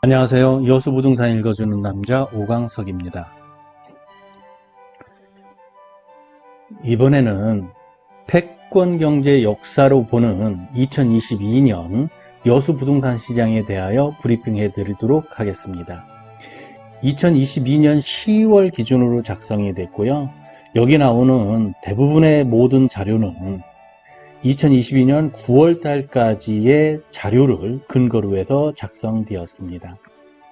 안녕하세요. 여수부동산 읽어주는 남자 오광석입니다. 이번에는 패권경제 역사로 보는 2022년 여수부동산 시장에 대하여 브리핑해 드리도록 하겠습니다. 2022년 10월 기준으로 작성이 됐고요. 여기 나오는 대부분의 모든 자료는 2022년 9월 달까지의 자료를 근거로 해서 작성되었습니다.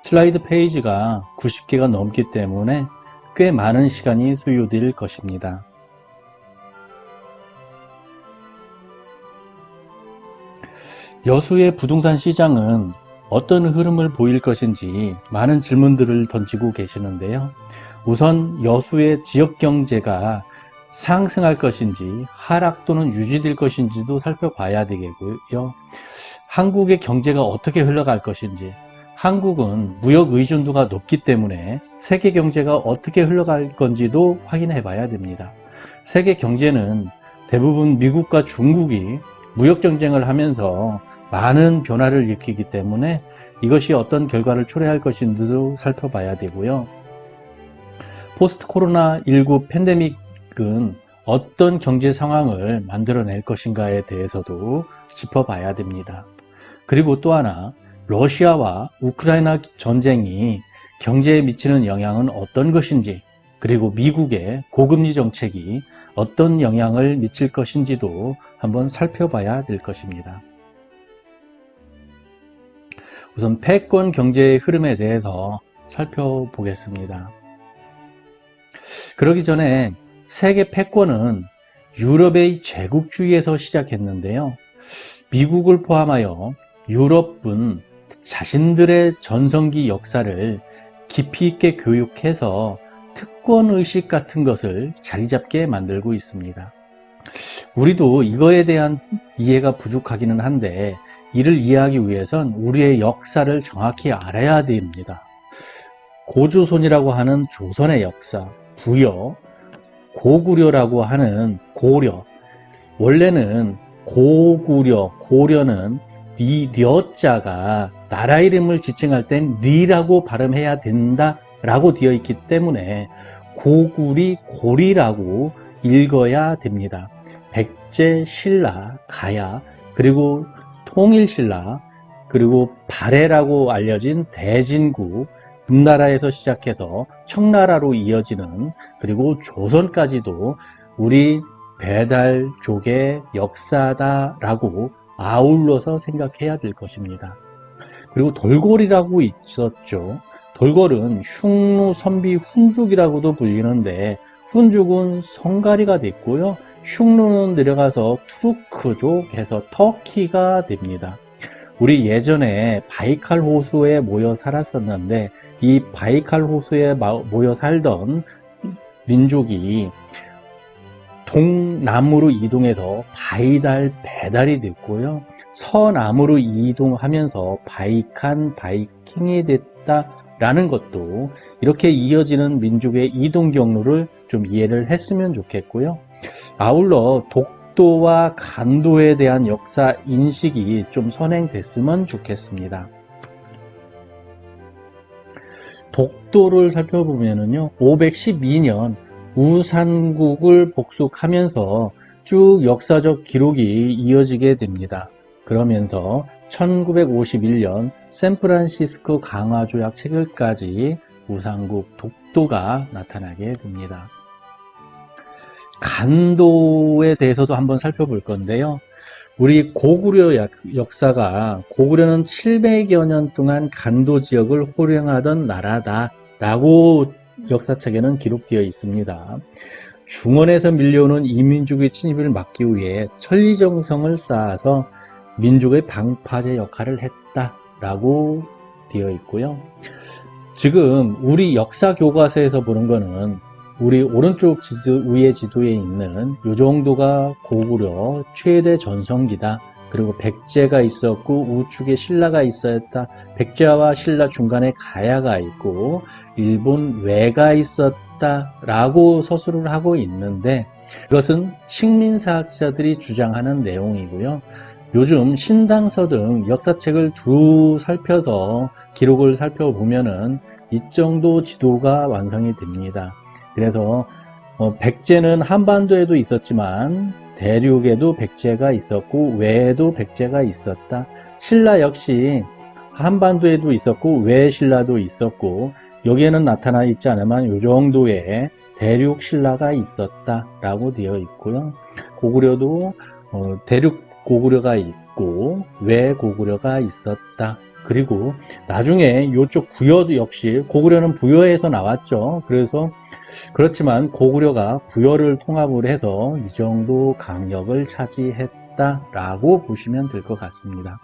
슬라이드 페이지가 90개가 넘기 때문에 꽤 많은 시간이 소요될 것입니다. 여수의 부동산 시장은 어떤 흐름을 보일 것인지 많은 질문들을 던지고 계시는데요. 우선 여수의 지역 경제가 상승할 것인지 하락 또는 유지될 것인지도 살펴봐야 되겠고요. 한국의 경제가 어떻게 흘러갈 것인지, 한국은 무역 의존도가 높기 때문에 세계 경제가 어떻게 흘러갈 건지도 확인해 봐야 됩니다. 세계 경제는 대부분 미국과 중국이 무역 전쟁을 하면서 많은 변화를 일으키기 때문에 이것이 어떤 결과를 초래할 것인지도 살펴봐야 되고요. 포스트 코로나19 팬데믹은 어떤 경제 상황을 만들어낼 것인가에 대해서도 짚어봐야 됩니다. 그리고 또 하나, 러시아와 우크라이나 전쟁이 경제에 미치는 영향은 어떤 것인지, 그리고 미국의 고금리 정책이 어떤 영향을 미칠 것인지도 한번 살펴봐야 될 것입니다. 우선 패권 경제의 흐름에 대해서 살펴보겠습니다. 그러기 전에 세계 패권은 유럽의 제국주의에서 시작했는데요. 미국을 포함하여 유럽은 자신들의 전성기 역사를 깊이 있게 교육해서 특권의식 같은 것을 자리잡게 만들고 있습니다. 우리도 이거에 대한 이해가 부족하기는 한데 이를 이해하기 위해선 우리의 역사를 정확히 알아야 됩니다. 고조선이라고 하는 조선의 역사, 부여, 고구려라고 하는 고려, 원래는 고구려, 고려는 려자가 나라 이름을 지칭할 땐 리라고 발음해야 된다라고 되어 있기 때문에 고구리, 고리라고 읽어야 됩니다. 백제, 신라, 가야, 그리고 통일신라, 그리고 발해라고 알려진 대진국, 금나라에서 시작해서 청나라로 이어지는, 그리고 조선까지도 우리 배달족의 역사다라고 아울러서 생각해야 될 것입니다. 그리고 돌궐이라고 있었죠. 돌궐은 흉노, 선비, 훈족이라고도 불리는데 훈족은 성가리가 됐고요. 흉노는 내려가서 투르크족에서 터키가 됩니다. 우리 예전에 바이칼 호수에 모여 살았었는데 이 바이칼 호수에 모여 살던 민족이 동남으로 이동해서 바이달, 배달이 됐고요. 서남으로 이동하면서 바이칸, 바이킹이 됐다라는 것도 이렇게 이어지는 민족의 이동 경로를 좀 이해를 했으면 좋겠고요. 아울러 독도와 간도에 대한 역사 인식이 좀 선행됐으면 좋겠습니다. 독도를 살펴보면은요, 512년 우산국을 복속하면서 쭉 역사적 기록이 이어지게 됩니다. 그러면서 1951년 샌프란시스코 강화조약 체결까지 우산국 독도가 나타나게 됩니다. 간도에 대해서도 한번 살펴볼 건데요. 우리 고구려 역사가 고구려는 700여 년 동안 간도 지역을 호령하던 나라다라고 역사책에는 기록되어 있습니다. 중원에서 밀려오는 이민족의 침입을 막기 위해 천리정성을 쌓아서 민족의 방파제 역할을 했다라고 되어 있고요. 지금 우리 역사 교과서에서 보는 거는 우리 오른쪽 위에 지도에 있는 이 정도가 고구려 최대 전성기다. 그리고 백제가 있었고 우측에 신라가 있었다. 백제와 신라 중간에 가야가 있고 일본 외가 있었다라고 서술을 하고 있는데 이것은 식민사학자들이 주장하는 내용이고요. 요즘 신당서 등 역사책을 살펴서 기록을 살펴보면은 이 정도 지도가 완성이 됩니다. 그래서 백제는 한반도에도 있었지만 대륙에도 백제가 있었고 외에도 백제가 있었다. 신라 역시 한반도에도 있었고 외 신라도 있었고 여기에는 나타나 있지 않으면 이 정도의 대륙 신라가 있었다라고 되어 있고요. 고구려도 대륙 고구려가 있고 외 고구려가 있었다. 그리고 나중에 이쪽 부여도 역시 고구려는 부여에서 나왔죠. 그래서 그렇지만 고구려가 부여를 통합을 해서 이 정도 강력을 차지했다라고 보시면 될 것 같습니다.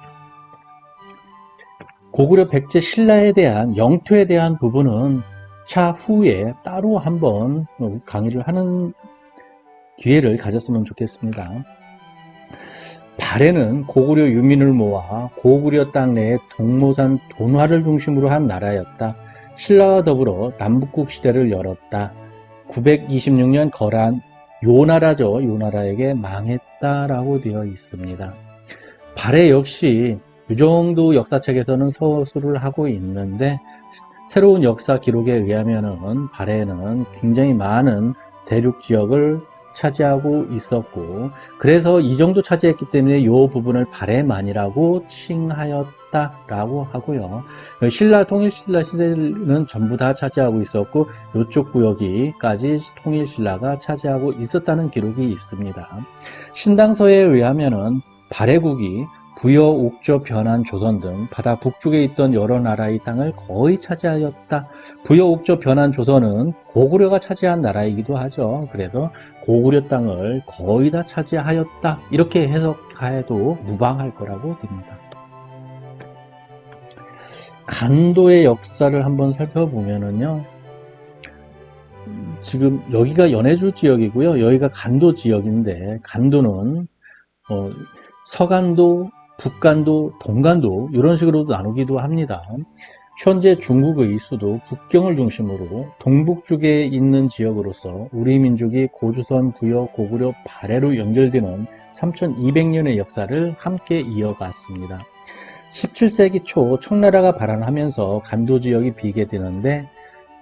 고구려 백제 신라에 대한 영토에 대한 부분은 차후에 따로 한번 강의를 하는 기회를 가졌으면 좋겠습니다. 발해는 고구려 유민을 모아 고구려 땅 내에 동모산 돈화를 중심으로 한 나라였다. 신라와 더불어 남북국 시대를 열었다. 926년 거란 요나라죠. 요나라에게 망했다라고 되어 있습니다. 발해 역시 이 정도 역사책에서는 서술을 하고 있는데 새로운 역사 기록에 의하면은 발해는 굉장히 많은 대륙 지역을 차지하고 있었고 그래서 이 정도 차지했기 때문에 이 부분을 발해만이라고 칭하였다라고 하고요. 통일신라 시대는 전부 다 차지하고 있었고 이쪽 구역이까지 통일신라가 차지하고 있었다는 기록이 있습니다. 신당서에 의하면은 발해국이 부여, 옥조, 변한, 조선 등 바다 북쪽에 있던 여러 나라의 땅을 거의 차지하였다. 부여, 옥조, 변한, 조선은 고구려가 차지한 나라이기도 하죠. 그래서 고구려 땅을 거의 다 차지하였다. 이렇게 해석해도 무방할 거라고 봅니다. 간도의 역사를 한번 살펴보면은요. 지금 여기가 연해주 지역이고요. 여기가 간도 지역인데 간도는 서간도, 북간도, 동간도 이런 식으로도 나누기도 합니다. 현재 중국의 수도 북경을 중심으로 동북 쪽에 있는 지역으로서 우리 민족이 고조선, 부여, 고구려, 발해로 연결되는 3200년의 역사를 함께 이어갔습니다. 17세기 초 청나라가 발원하면서 간도 지역이 비게 되는데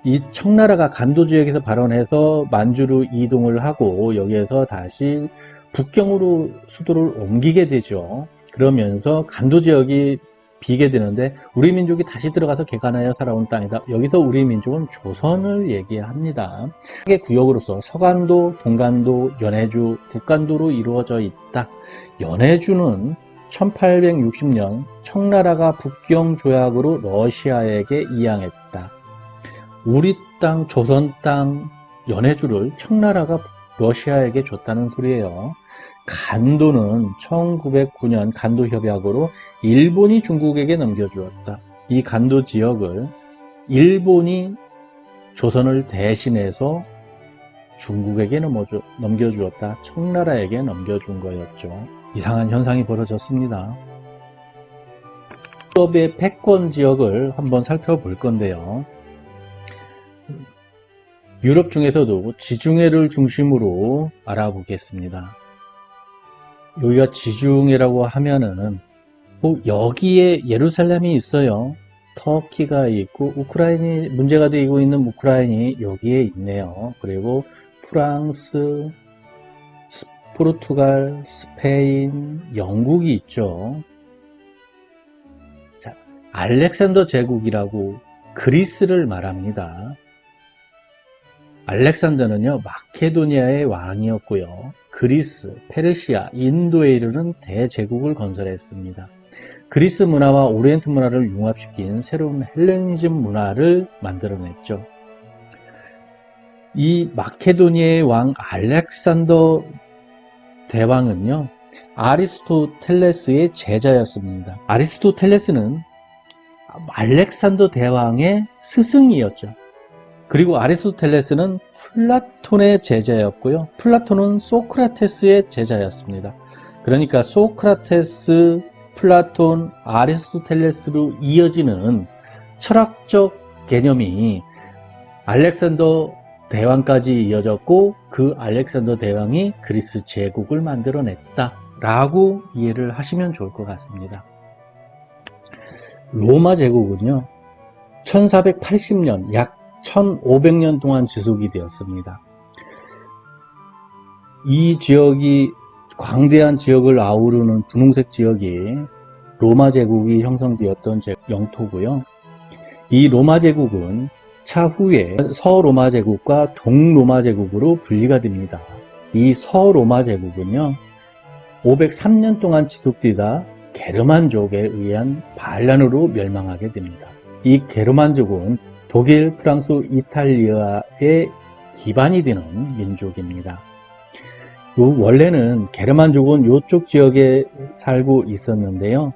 이 청나라가 간도 지역에서 발원해서 만주로 이동을 하고 여기에서 다시 북경으로 수도를 옮기게 되죠. 그러면서 간도 지역이 비게 되는데 우리 민족이 다시 들어가서 개간하여 살아온 땅이다. 여기서 우리 민족은 조선을 얘기합니다. 구역으로서 서간도, 동간도, 연해주, 북간도로 이루어져 있다. 연해주는 1860년 청나라가 북경 조약으로 러시아에게 이양했다. 우리 땅, 조선 땅, 연해주를 청나라가 러시아에게 줬다는 소리예요. 간도는 1909년 간도 협약으로 일본이 중국에게 넘겨주었다. 이 간도 지역을 일본이 조선을 대신해서 중국에게 넘겨주었다. 청나라에게 넘겨준 거였죠. 이상한 현상이 벌어졌습니다. 유럽의 패권 지역을 한번 살펴볼 건데요. 유럽 중에서도 지중해를 중심으로 알아보겠습니다. 여기가 지중해라고 하면은 여기에 예루살렘이 있어요. 터키가 있고 우크라이나이 문제가 되고 있는 우크라이나이 여기에 있네요. 그리고 프랑스, 포르투갈, 스페인, 영국이 있죠. 자, 알렉산더 제국이라고 그리스를 말합니다. 알렉산더는요, 마케도니아의 왕이었고요. 그리스, 페르시아, 인도에 이르는 대제국을 건설했습니다. 그리스 문화와 오리엔트 문화를 융합시킨 새로운 헬레니즘 문화를 만들어냈죠. 이 마케도니아의 왕 알렉산더 대왕은요, 아리스토텔레스의 제자였습니다. 아리스토텔레스는 알렉산더 대왕의 스승이었죠. 그리고 아리스토텔레스는 플라톤의 제자였고요. 플라톤은 소크라테스의 제자였습니다. 그러니까 소크라테스, 플라톤, 아리스토텔레스로 이어지는 철학적 개념이 알렉산더 대왕까지 이어졌고 그 알렉산더 대왕이 그리스 제국을 만들어냈다 라고 이해를 하시면 좋을 것 같습니다. 로마 제국은요, 1480년, 약 1500년 동안 지속이 되었습니다. 이 지역이, 광대한 지역을 아우르는 분홍색 지역이 로마 제국이 형성되었던 영토고요. 이 로마 제국은 차후에 서로마 제국과 동로마 제국으로 분리가 됩니다. 이 서로마 제국은요, 503년 동안 지속되다 게르만족에 의한 반란으로 멸망하게 됩니다. 이 게르만족은 독일, 프랑스, 이탈리아의 기반이 되는 민족입니다. 원래는 게르만족은 이쪽 지역에 살고 있었는데요.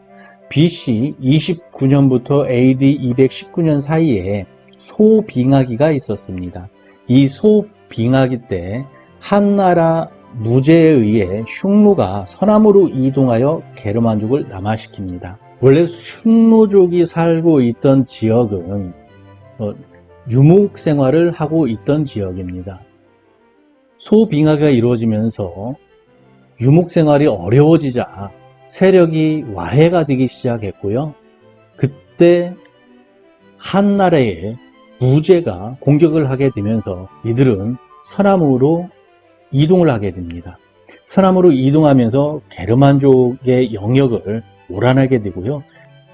BC 29년부터 AD 219년 사이에 소빙하기가 있었습니다. 이 소빙하기 때 한나라 무제에 의해 흉노가 서남으로 이동하여 게르만족을 남하시킵니다. 원래 흉노족이 살고 있던 지역은 유목 생활을 하고 있던 지역입니다. 소빙하가 이루어지면서 유목 생활이 어려워지자 세력이 와해가 되기 시작했고요. 그때 한나라의 무제가 공격을 하게 되면서 이들은 서남으로 이동을 하게 됩니다. 서남으로 이동하면서 게르만족의 영역을 오란하게 되고요.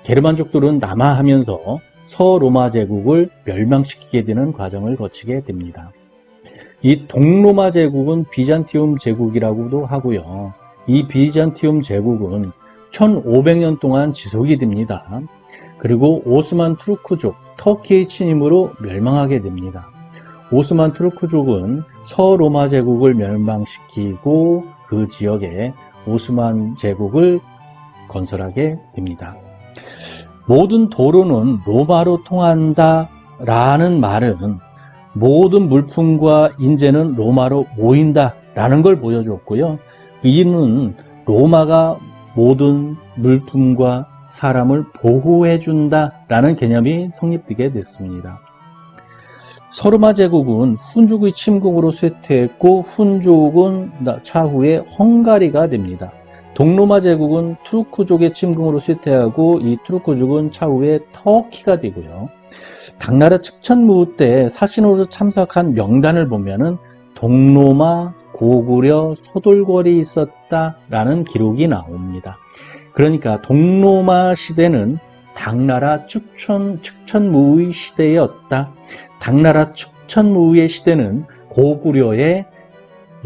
게르만족들은 남하하면서 서로마 제국을 멸망시키게 되는 과정을 거치게 됩니다. 이 동로마 제국은 비잔티움 제국이라고도 하고요. 이 비잔티움 제국은 1500년 동안 지속이 됩니다. 그리고 오스만 투르크족, 터키의 침입으로 멸망하게 됩니다. 오스만 투르크족은 서로마 제국을 멸망시키고 그 지역에 오스만 제국을 건설하게 됩니다. 모든 도로는 로마로 통한다 라는 말은 모든 물품과 인재는 로마로 모인다 라는 걸 보여줬고요. 이는 로마가 모든 물품과 사람을 보호해 준다 라는 개념이 성립되게 됐습니다. 서로마 제국은 훈족의 침공으로 쇠퇴했고 훈족은 차후에 헝가리가 됩니다. 동로마 제국은 투르크족의 침공으로 쇠퇴하고 이 투르크족은 차후에 터키가 되고요. 당나라 측천무후 때 사신으로 참석한 명단을 보면은 동로마, 고구려, 소돌궐이 있었다라는 기록이 나옵니다. 그러니까 동로마 시대는 당나라 측천무후의 시대였다. 당나라 측천무후의 시대는 고구려의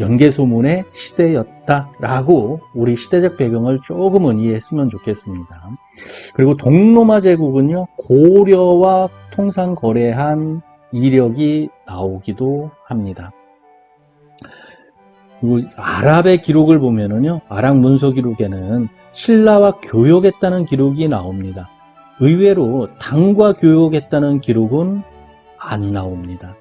연개소문의 시대였다라고 우리 시대적 배경을 조금은 이해했으면 좋겠습니다. 그리고 동로마 제국은요, 고려와 통상 거래한 이력이 나오기도 합니다. 그리고 아랍의 기록을 보면은요, 아랍 문서 기록에는 신라와 교역했다는 기록이 나옵니다. 의외로 당과 교역했다는 기록은 안 나옵니다.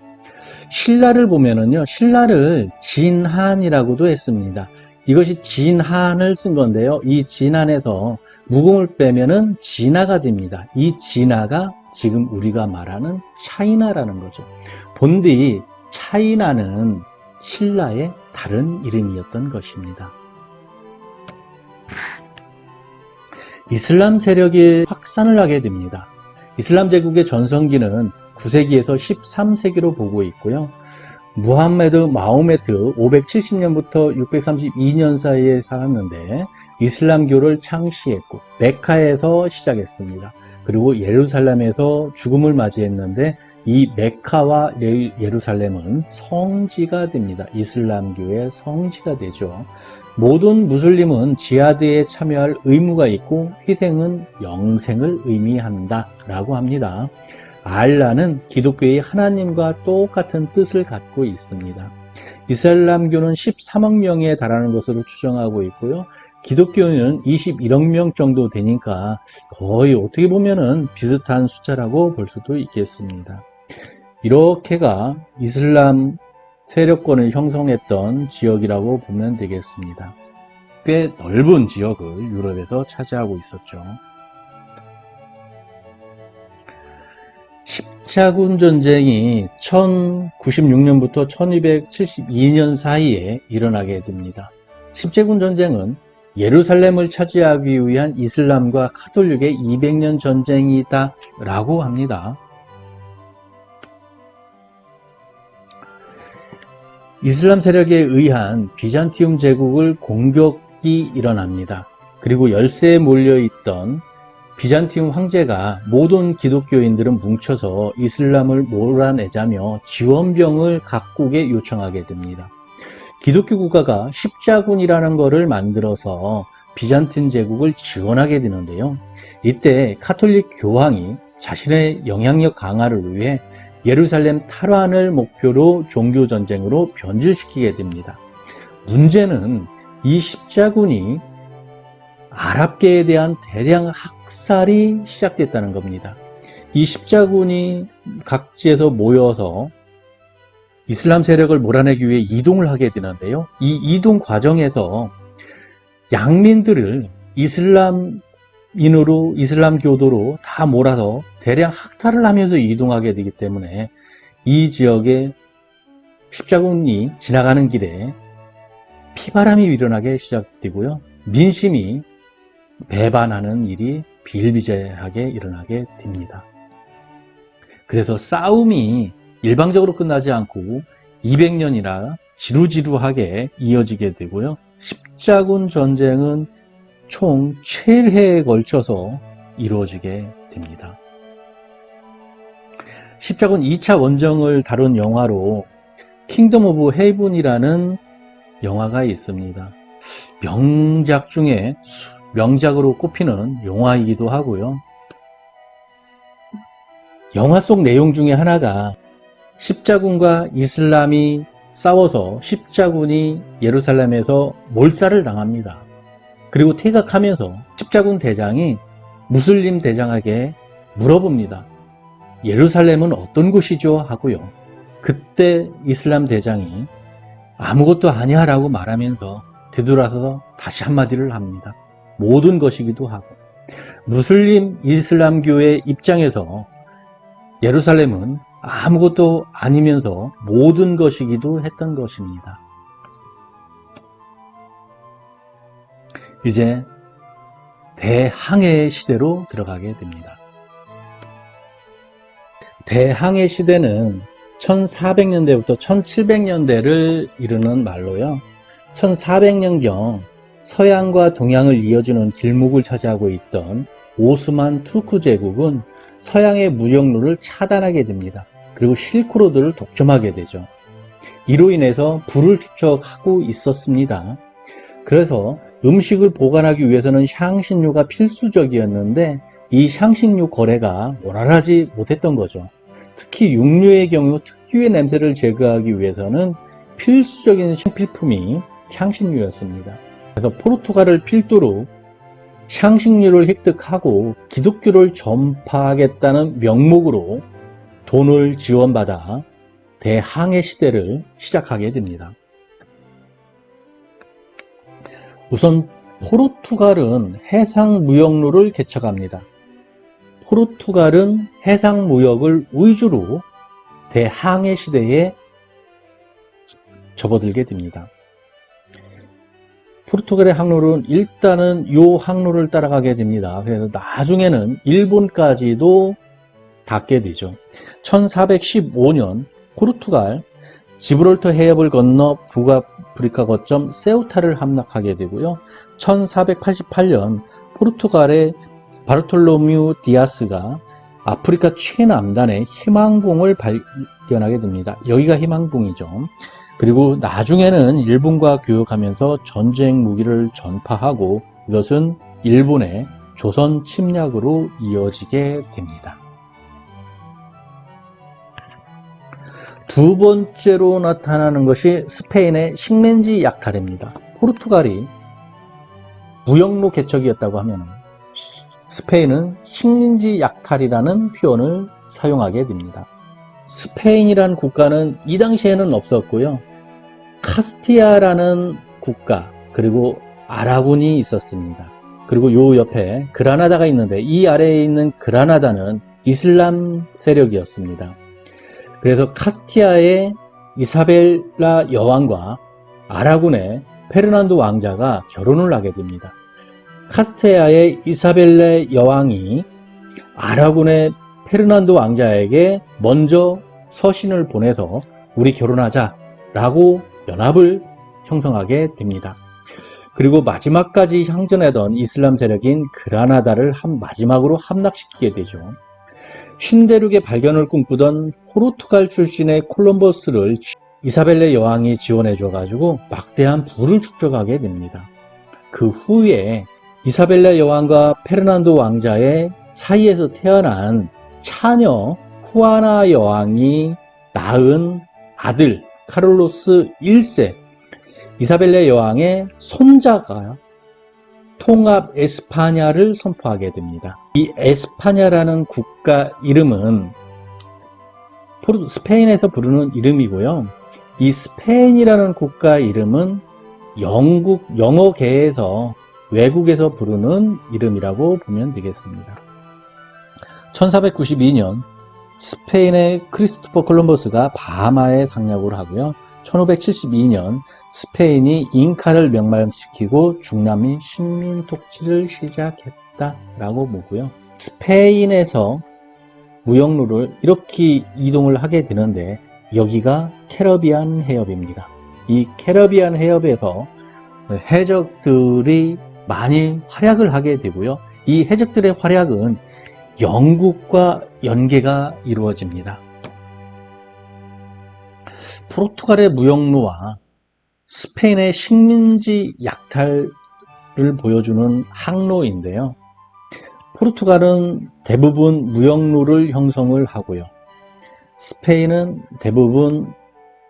신라를 보면은요, 신라를 진한이라고도 했습니다. 이것이 진한을 쓴 건데요. 이 진한에서 무공을 빼면은 진하가 됩니다. 이 진하가 지금 우리가 말하는 차이나라는 거죠. 본디 차이나는 신라의 다른 이름이었던 것입니다. 이슬람 세력이 확산을 하게 됩니다. 이슬람 제국의 전성기는 9세기에서 13세기로 보고 있고요. 무함메드 마호메트 570년부터 632년 사이에 살았는데 이슬람교를 창시했고 메카에서 시작했습니다. 그리고 예루살렘에서 죽음을 맞이했는데 이 메카와 예루살렘은 성지가 됩니다. 이슬람교의 성지가 되죠. 모든 무슬림은 지하드에 참여할 의무가 있고 희생은 영생을 의미한다 라고 합니다. 알라는 기독교의 하나님과 똑같은 뜻을 갖고 있습니다. 이슬람교는 13억 명에 달하는 것으로 추정하고 있고요. 기독교는 21억 명 정도 되니까 거의 어떻게 보면은 비슷한 숫자라고 볼 수도 있겠습니다. 이렇게가 이슬람 세력권을 형성했던 지역이라고 보면 되겠습니다. 꽤 넓은 지역을 유럽에서 차지하고 있었죠. 십자군 전쟁이 1096년부터 1272년 사이에 일어나게 됩니다. 십자군 전쟁은 예루살렘을 차지하기 위한 이슬람과 카톨릭의 200년 전쟁이다 라고 합니다. 이슬람 세력에 의한 비잔티움 제국을 공격이 일어납니다. 그리고 열세에 몰려있던 비잔티움 황제가 모든 기독교인들은 뭉쳐서 이슬람을 몰아내자며 지원병을 각국에 요청하게 됩니다. 기독교 국가가 십자군이라는 것을 만들어서 비잔틴 제국을 지원하게 되는데요. 이때 카톨릭 교황이 자신의 영향력 강화를 위해 예루살렘 탈환을 목표로 종교전쟁으로 변질시키게 됩니다. 문제는 이 십자군이 아랍계에 대한 대량 학살이 시작됐다는 겁니다. 이 십자군이 각지에서 모여서 이슬람 세력을 몰아내기 위해 이동을 하게 되는데요. 이 이동 과정에서 양민들을 이슬람 교도로 다 몰아서 대량 학살을 하면서 이동하게 되기 때문에 이 지역에 십자군이 지나가는 길에 피바람이 일어나게 시작되고요. 민심이 배반하는 일이 비일비재하게 일어나게 됩니다. 그래서 싸움이 일방적으로 끝나지 않고 200년이나 지루지루하게 이어지게 되고요. 십자군 전쟁은 총 7회에 걸쳐서 이루어지게 됩니다. 십자군 2차 원정을 다룬 영화로 킹덤 오브 헤이븐이라는 영화가 있습니다. 명작 중에 명작으로 꼽히는 영화이기도 하고요. 영화 속 내용 중에 하나가 십자군과 이슬람이 싸워서 십자군이 예루살렘에서 몰살을 당합니다. 그리고 퇴각하면서 십자군 대장이 무슬림 대장에게 물어봅니다. 예루살렘은 어떤 곳이죠? 하고요. 그때 이슬람 대장이 아무것도 아니야 라고 말하면서 되돌아서 다시 한마디를 합니다. 모든 것이기도 하고. 무슬림 이슬람교의 입장에서 예루살렘은 아무것도 아니면서 모든 것이기도 했던 것입니다. 이제 대항해 시대로 들어가게 됩니다. 대항해 시대는 1400년대부터 1700년대를 이르는 말로요. 1400년경 서양과 동양을 이어주는 길목을 차지하고 있던 오스만 투르크 제국은 서양의 무역로를 차단하게 됩니다. 그리고 실크로드를 독점하게 되죠. 이로 인해서 부를 축적하고 있었습니다. 그래서 음식을 보관하기 위해서는 향신료가 필수적이었는데 이 향신료 거래가 원활하지 못했던 거죠. 특히 육류의 경우 특유의 냄새를 제거하기 위해서는 필수적인 필품이 향신료였습니다. 그래서 포르투갈을 필두로 향신료를 획득하고 기독교를 전파하겠다는 명목으로 돈을 지원받아 대항해 시대를 시작하게 됩니다. 우선 포르투갈은 해상무역로를 개척합니다. 포르투갈은 해상무역을 위주로 대항해 시대에 접어들게 됩니다. 포르투갈의 항로는 일단은 이 항로를 따라가게 됩니다. 그래서 나중에는 일본까지도 닿게 되죠. 1415년 포르투갈 지브롤터 해협을 건너 북아프리카 거점 세우타를 함락하게 되고요. 1488년 포르투갈의 바르톨로뮤 디아스가 아프리카 최남단의 희망봉을 발견하게 됩니다. 여기가 희망봉이죠. 그리고 나중에는 일본과 교역하면서 전쟁 무기를 전파하고 이것은 일본의 조선 침략으로 이어지게 됩니다. 두 번째로 나타나는 것이 스페인의 식민지 약탈입니다. 포르투갈이 무역로 개척이었다고 하면 스페인은 식민지 약탈이라는 표현을 사용하게 됩니다. 스페인이라는 국가는 이 당시에는 없었고요. 카스티아라는 국가 그리고 아라곤이 있었습니다. 그리고 요 옆에 그라나다가 있는데 이 아래에 있는 그라나다는 이슬람 세력이었습니다. 그래서 카스티아의 이사벨라 여왕과 아라곤의 페르난도 왕자가 결혼을 하게 됩니다. 카스티아의 이사벨레 여왕이 아라곤의 페르난도 왕자에게 먼저 서신을 보내서 우리 결혼하자 라고 연합을 형성하게 됩니다. 그리고 마지막까지 향전하던 이슬람 세력인 그라나다를 마지막으로 함락시키게 되죠. 신대륙의 발견을 꿈꾸던 포르투갈 출신의 콜럼버스를 이사벨레 여왕이 지원해줘가지고 막대한 부를 축적하게 됩니다. 그 후에 이사벨레 여왕과 페르난도 왕자의 사이에서 태어난 차녀 후아나 여왕이 낳은 아들 카를로스 1세 이사벨레 여왕의 손자가 통합 에스파냐를 선포하게 됩니다. 이 에스파냐라는 국가 이름은 스페인에서 부르는 이름이고요. 이 스페인이라는 국가 이름은 영어계에서 외국에서 부르는 이름이라고 보면 되겠습니다. 1492년 스페인의 크리스토퍼 콜럼버스가 바하마에 상륙을 하고요. 1572년 스페인이 잉카를 멸망시키고 중남미 식민 통치를 시작했다라고 보고요. 스페인에서 무역로를 이렇게 이동을 하게 되는데 여기가 캐러비안 해협입니다. 이 캐러비안 해협에서 해적들이 많이 활약을 하게 되고요. 이 해적들의 활약은 영국과 연계가 이루어집니다. 포르투갈의 무역로와 스페인의 식민지 약탈을 보여주는 항로인데요. 포르투갈은 대부분 무역로를 형성을 하고요. 스페인은 대부분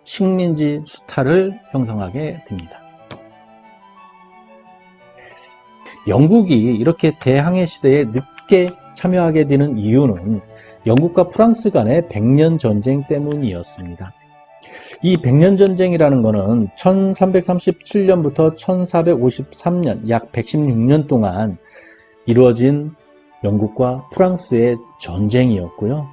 식민지 수탈을 형성하게 됩니다. 영국이 이렇게 대항해 시대에 늦게 참여하게 되는 이유는 영국과 프랑스 간의 100년 전쟁 때문이었습니다. 이 100년 전쟁이라는 것은 1337년부터 1453년 약 116년 동안 이루어진 영국과 프랑스의 전쟁이었고요.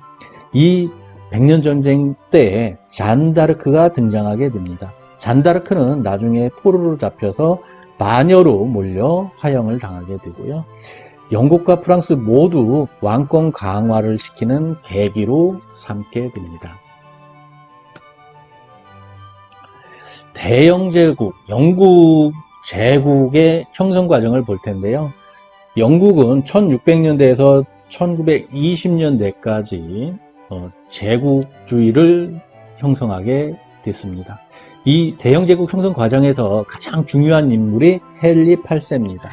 이 100년 전쟁 때 잔다르크가 등장하게 됩니다. 잔다르크는 나중에 포로로 잡혀서 마녀로 몰려 화형을 당하게 되고요. 영국과 프랑스 모두 왕권 강화를 시키는 계기로 삼게 됩니다. 대영 제국, 영국 제국의 형성 과정을 볼 텐데요. 영국은 1600년대에서 1920년대까지 제국주의를 형성하게 됐습니다. 이 대영 제국 형성 과정에서 가장 중요한 인물이 헨리 8세입니다.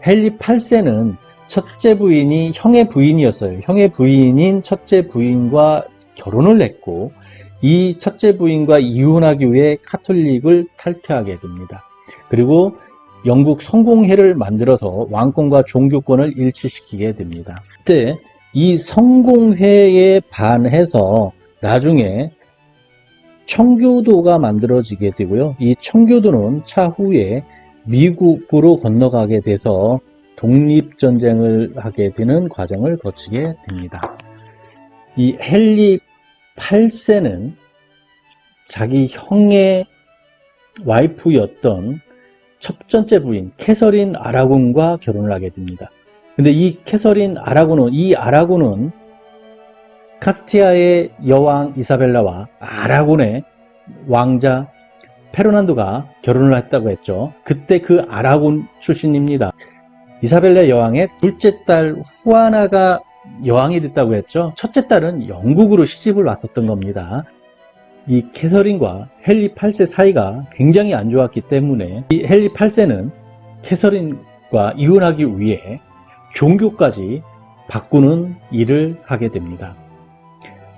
헨리 8세는 첫째 부인이 형의 부인이었어요. 형의 부인인 첫째 부인과 결혼을 했고 이 첫째 부인과 이혼하기 위해 카톨릭을 탈퇴하게 됩니다. 그리고 영국 성공회를 만들어서 왕권과 종교권을 일치시키게 됩니다. 그때 이 성공회에 반해서 나중에 청교도가 만들어지게 되고요. 이 청교도는 차후에 미국으로 건너가게 돼서 독립전쟁을 하게 되는 과정을 거치게 됩니다. 이 헨리 8세는 자기 형의 와이프였던 첫 번째 부인 캐서린 아라곤과 결혼을 하게 됩니다. 근데 이 캐서린 아라곤은 카스티아의 여왕 이사벨라와 아라곤의 왕자 페르난도가 결혼을 했다고 했죠. 그때 그 아라곤 출신입니다. 이사벨라 여왕의 둘째 딸 후아나가 여왕이 됐다고 했죠. 첫째 딸은 영국으로 시집을 왔었던 겁니다. 이 캐서린과 헨리 8세 사이가 굉장히 안 좋았기 때문에 이 헨리 8세는 캐서린과 이혼하기 위해 종교까지 바꾸는 일을 하게 됩니다.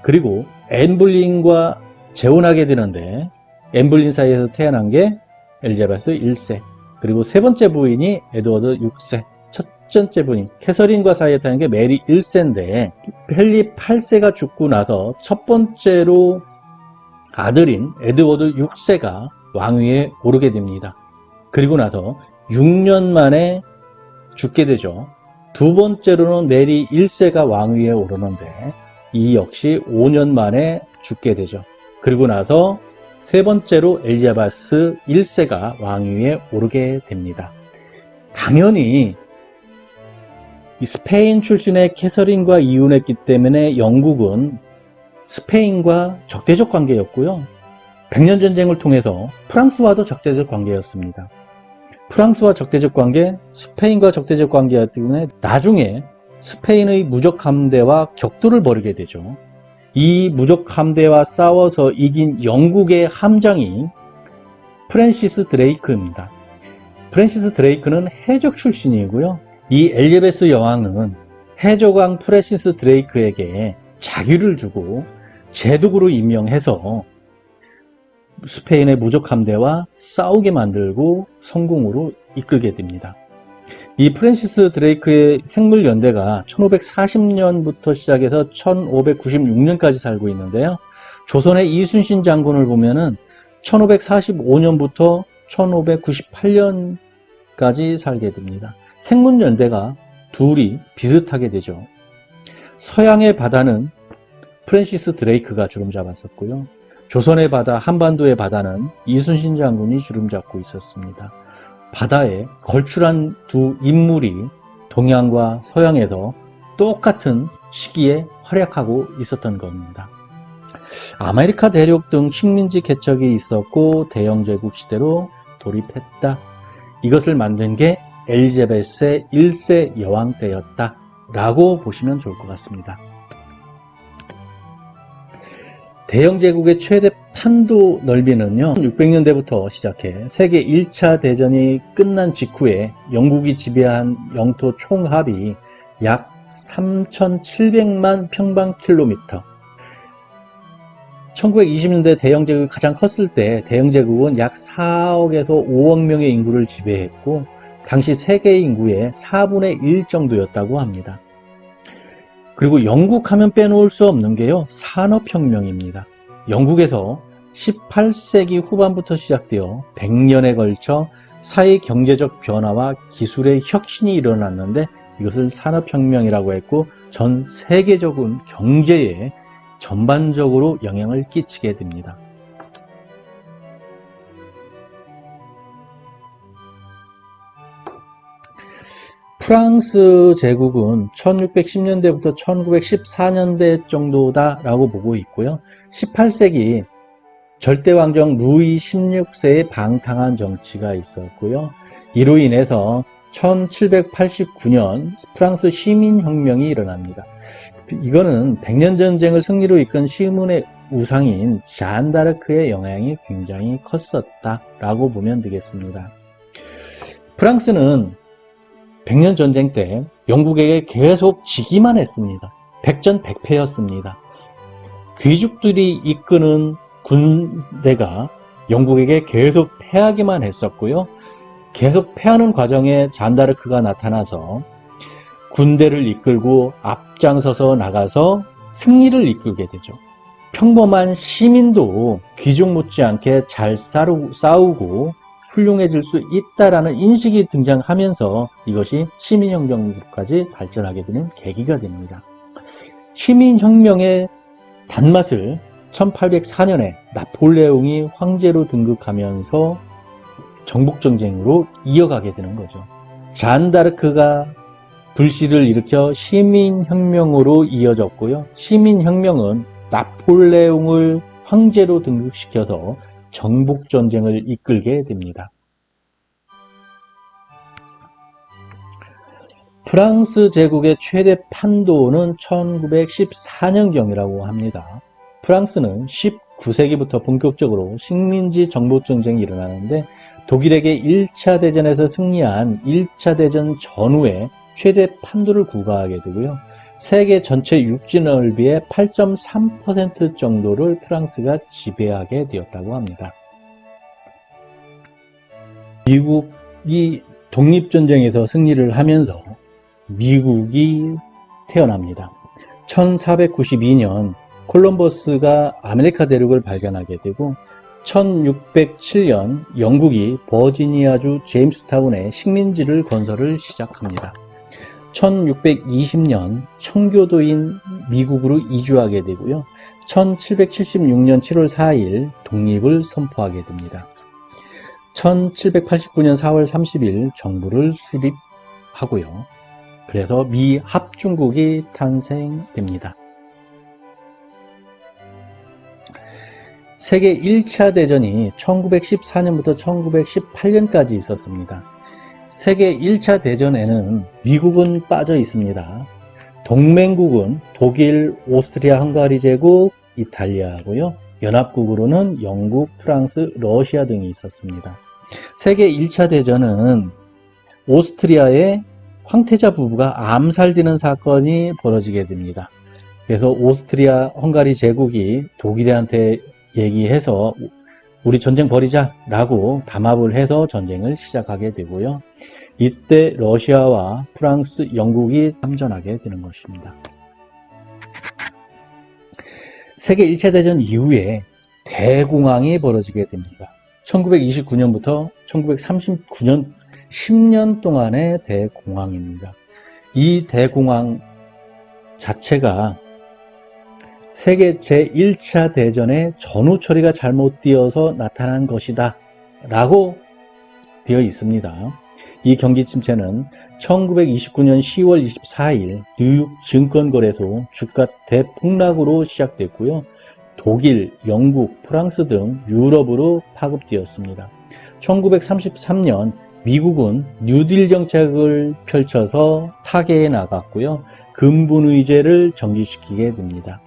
그리고 앤블린과 재혼하게 되는데 앤블린 사이에서 태어난 게 엘자베스 1세, 그리고 세 번째 부인이 에드워드 6세, 첫 번째 부인 캐서린과 사이에 태어난 게 메리 1세인데 헨리 8세가 죽고 나서 첫 번째로 아들인 에드워드 6세가 왕위에 오르게 됩니다. 그리고 나서 6년 만에 죽게 되죠. 두 번째로는 메리 1세가 왕위에 오르는데 이 역시 5년 만에 죽게 되죠. 그리고 나서 세 번째로 엘리자베스 1세가 왕위에 오르게 됩니다. 당연히 이 스페인 출신의 캐서린과 이혼했기 때문에 영국은 스페인과 적대적 관계였고요. 백년전쟁을 통해서 프랑스와도 적대적 관계였습니다. 프랑스와 적대적 관계, 스페인과 적대적 관계였기 때문에 나중에 스페인의 무적 함대와 격돌을 벌이게 되죠. 이 무적 함대와 싸워서 이긴 영국의 함장이 프랜시스 드레이크입니다. 프랜시스 드레이크는 해적 출신이고요. 이 엘리자베스 여왕은 해적왕 프랜시스 드레이크에게 자유를 주고 제독으로 임명해서 스페인의 무적 함대와 싸우게 만들고 성공으로 이끌게 됩니다. 이 프랜시스 드레이크의 생물 연대가 1540년부터 시작해서 1596년까지 살고 있는데요. 조선의 이순신 장군을 보면은 1545년부터 1598년까지 살게 됩니다. 생물 연대가 둘이 비슷하게 되죠. 서양의 바다는 프랜시스 드레이크가 주름 잡았었고요. 조선의 바다, 한반도의 바다는 이순신 장군이 주름 잡고 있었습니다. 바다에 걸출한 두 인물이 동양과 서양에서 똑같은 시기에 활약하고 있었던 겁니다. 아메리카 대륙 등 식민지 개척이 있었고 대영제국 시대로 돌입했다. 이것을 만든 게 엘리자베스 1세 여왕 때였다 라고 보시면 좋을 것 같습니다. 대영제국의 최대 판도 넓이는요, 600년대부터 시작해 세계 1차 대전이 끝난 직후에 영국이 지배한 영토 총합이 약 3,700만 평방킬로미터. 1920년대 대영제국이 가장 컸을 때 대영제국은 약 4억에서 5억 명의 인구를 지배했고 당시 세계 인구의 4분의 1 정도였다고 합니다. 그리고 영국 하면 빼놓을 수 없는 게요, 산업혁명입니다. 영국에서 18세기 후반부터 시작되어 100년에 걸쳐 사회 경제적 변화와 기술의 혁신이 일어났는데 이것을 산업혁명이라고 했고 전 세계적인 경제에 전반적으로 영향을 끼치게 됩니다. 프랑스 제국은 1610년대부터 1914년대 정도다라고 보고 있고요. 18세기 절대왕정 루이 16세의 방탕한 정치가 있었고요. 이로 인해서 1789년 프랑스 시민혁명이 일어납니다. 이거는 백년전쟁을 승리로 이끈 시몬의 우상인 잔 다르크의 영향이 굉장히 컸었다라고 보면 되겠습니다. 프랑스는 백년전쟁 때 영국에게 계속 지기만 했습니다. 백전백패였습니다. 귀족들이 이끄는 군대가 영국에게 계속 패하기만 했었고요. 계속 패하는 과정에 잔다르크가 나타나서 군대를 이끌고 앞장서서 나가서 승리를 이끌게 되죠. 평범한 시민도 귀족 못지않게 잘 싸우고 훌륭해질 수 있다라는 인식이 등장하면서 이것이 시민혁명까지 발전하게 되는 계기가 됩니다. 시민혁명의 단맛을 1804년에 나폴레옹이 황제로 등극하면서 정복전쟁으로 이어가게 되는 거죠. 잔 다르크가 불씨를 일으켜 시민혁명으로 이어졌고요. 시민혁명은 나폴레옹을 황제로 등극시켜서 정복전쟁을 이끌게 됩니다. 프랑스 제국의 최대 판도는 1914년경이라고 합니다. 프랑스는 19세기부터 본격적으로 식민지 정복전쟁이 일어나는데 독일에게 1차 대전에서 승리한 1차 대전 전후에 최대 판도를 구가하게 되고요. 세계 전체 육지 넓이의 8.3% 정도를 프랑스가 지배하게 되었다고 합니다. 미국이 독립전쟁에서 승리를 하면서 미국이 태어납니다. 1492년 콜럼버스가 아메리카 대륙을 발견하게 되고 1607년 영국이 버지니아주 제임스타운에 식민지를 건설을 시작합니다. 1620년 청교도인 미국으로 이주하게 되고요. 1776년 7월 4일 독립을 선포하게 됩니다. 1789년 4월 30일 정부를 수립하고요. 그래서 미 합중국이 탄생됩니다. 세계 1차 대전이 1914년부터 1918년까지 있었습니다. 세계 1차 대전에는 미국은 빠져 있습니다. 동맹국은 독일, 오스트리아, 헝가리 제국, 이탈리아고요. 연합국으로는 영국, 프랑스, 러시아 등이 있었습니다. 세계 1차 대전은 오스트리아의 황태자 부부가 암살되는 사건이 벌어지게 됩니다. 그래서 오스트리아, 헝가리 제국이 독일한테 얘기해서 우리 전쟁 벌이자 라고 담합을 해서 전쟁을 시작하게 되고요. 이때 러시아와 프랑스, 영국이 참전하게 되는 것입니다. 세계 1차 대전 이후에 대공황이 벌어지게 됩니다. 1929년부터 1939년 10년 동안의 대공황입니다. 이 대공황 자체가 세계 제1차 대전의 전후 처리가 잘못되어서 나타난 것이다 라고 되어 있습니다. 이 경기 침체는 1929년 10월 24일 뉴욕 증권거래소 주가 대폭락으로 시작됐고요. 독일, 영국, 프랑스 등 유럽으로 파급되었습니다. 1933년 미국은 뉴딜 정책을 펼쳐서 타계에 나갔고요. 근본의제를 정지시키게 됩니다.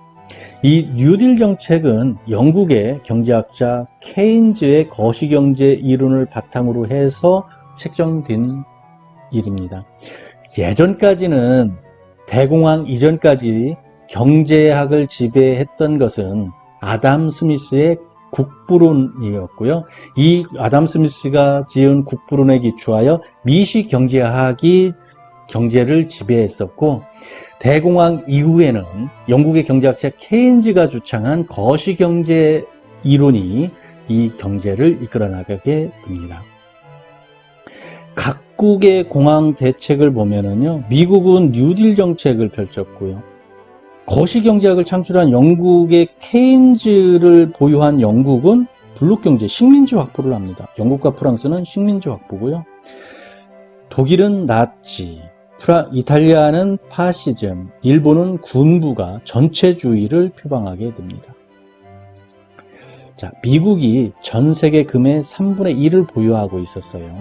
이 뉴딜 정책은 영국의 경제학자 케인즈의 거시경제 이론을 바탕으로 해서 책정된 일입니다. 예전까지는 대공황 이전까지 경제학을 지배했던 것은 아담 스미스의 국부론이었고요. 이 아담 스미스가 지은 국부론에 기초하여 미시 경제학이 경제를 지배했었고, 대공황 이후에는 영국의 경제학자 케인즈가 주창한 거시경제 이론이 이 경제를 이끌어 나가게 됩니다. 각국의 공황 대책을 보면은요, 미국은 뉴딜 정책을 펼쳤고요. 거시경제학을 창출한 영국의 케인즈를 보유한 영국은 블록경제, 식민지 확보를 합니다. 영국과 프랑스는 식민지 확보고요. 독일은 나치, 이탈리아는 파시즘, 일본은 군부가 전체주의를 표방하게 됩니다. 자, 미국이 전 세계 금의 3분의 1을 보유하고 있었어요.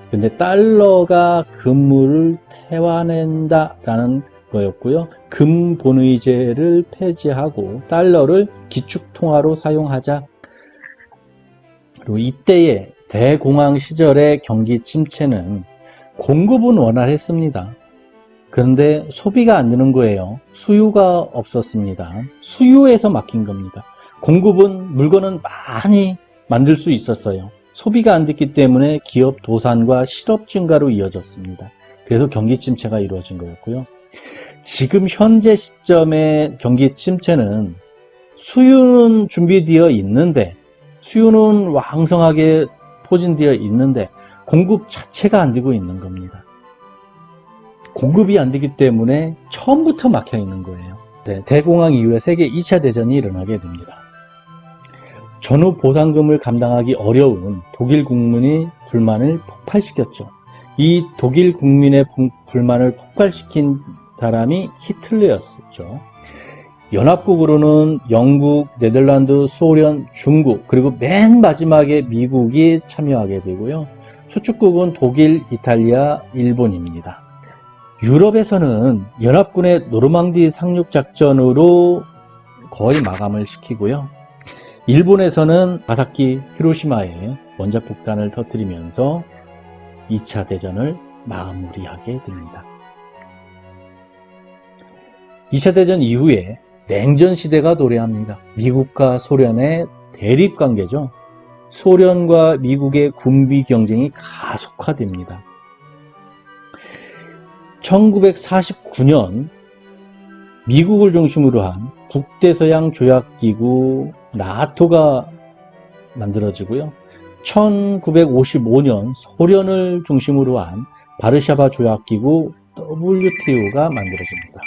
근데 달러가 금물을 태워낸다라는 거였고요. 금본의제를 폐지하고 달러를 기축통화로 사용하자. 그리고 이때의 대공황 시절의 경기 침체는 공급은 원활했습니다. 그런데 소비가 안 되는 거예요. 수요가 없었습니다. 수요에서 막힌 겁니다. 공급은 물건은 많이 만들 수 있었어요. 소비가 안 됐기 때문에 기업 도산과 실업 증가로 이어졌습니다. 그래서 경기 침체가 이루어진 거였고요. 지금 현재 시점의 경기 침체는 수요는 준비되어 있는데, 수요는 왕성하게 포진되어 있는데 공급 자체가 안 되고 있는 겁니다. 공급이 안 되기 때문에 처음부터 막혀 있는 거예요. 네, 대공황 이후에 세계 2차 대전이 일어나게 됩니다. 전후 보상금을 감당하기 어려운 독일 국민이 불만을 폭발시켰죠. 이 독일 국민의 불만을 폭발시킨 사람이 히틀러였죠. 연합국으로는 영국, 네덜란드, 소련, 중국, 그리고 맨 마지막에 미국이 참여하게 되고요. 수축국은 독일, 이탈리아, 일본입니다. 유럽에서는 연합군의 노르망디 상륙 작전으로 거의 마감을 시키고요. 일본에서는 나가사키, 히로시마에 원자폭탄을 터뜨리면서 2차 대전을 마무리하게 됩니다. 2차 대전 이후에 냉전 시대가 도래합니다. 미국과 소련의 대립 관계죠. 소련과 미국의 군비 경쟁이 가속화됩니다. 1949년 미국을 중심으로 한 북대서양 조약기구 나토가 만들어지고요. 1955년 소련을 중심으로 한 바르샤바 조약기구 WTO가 만들어집니다.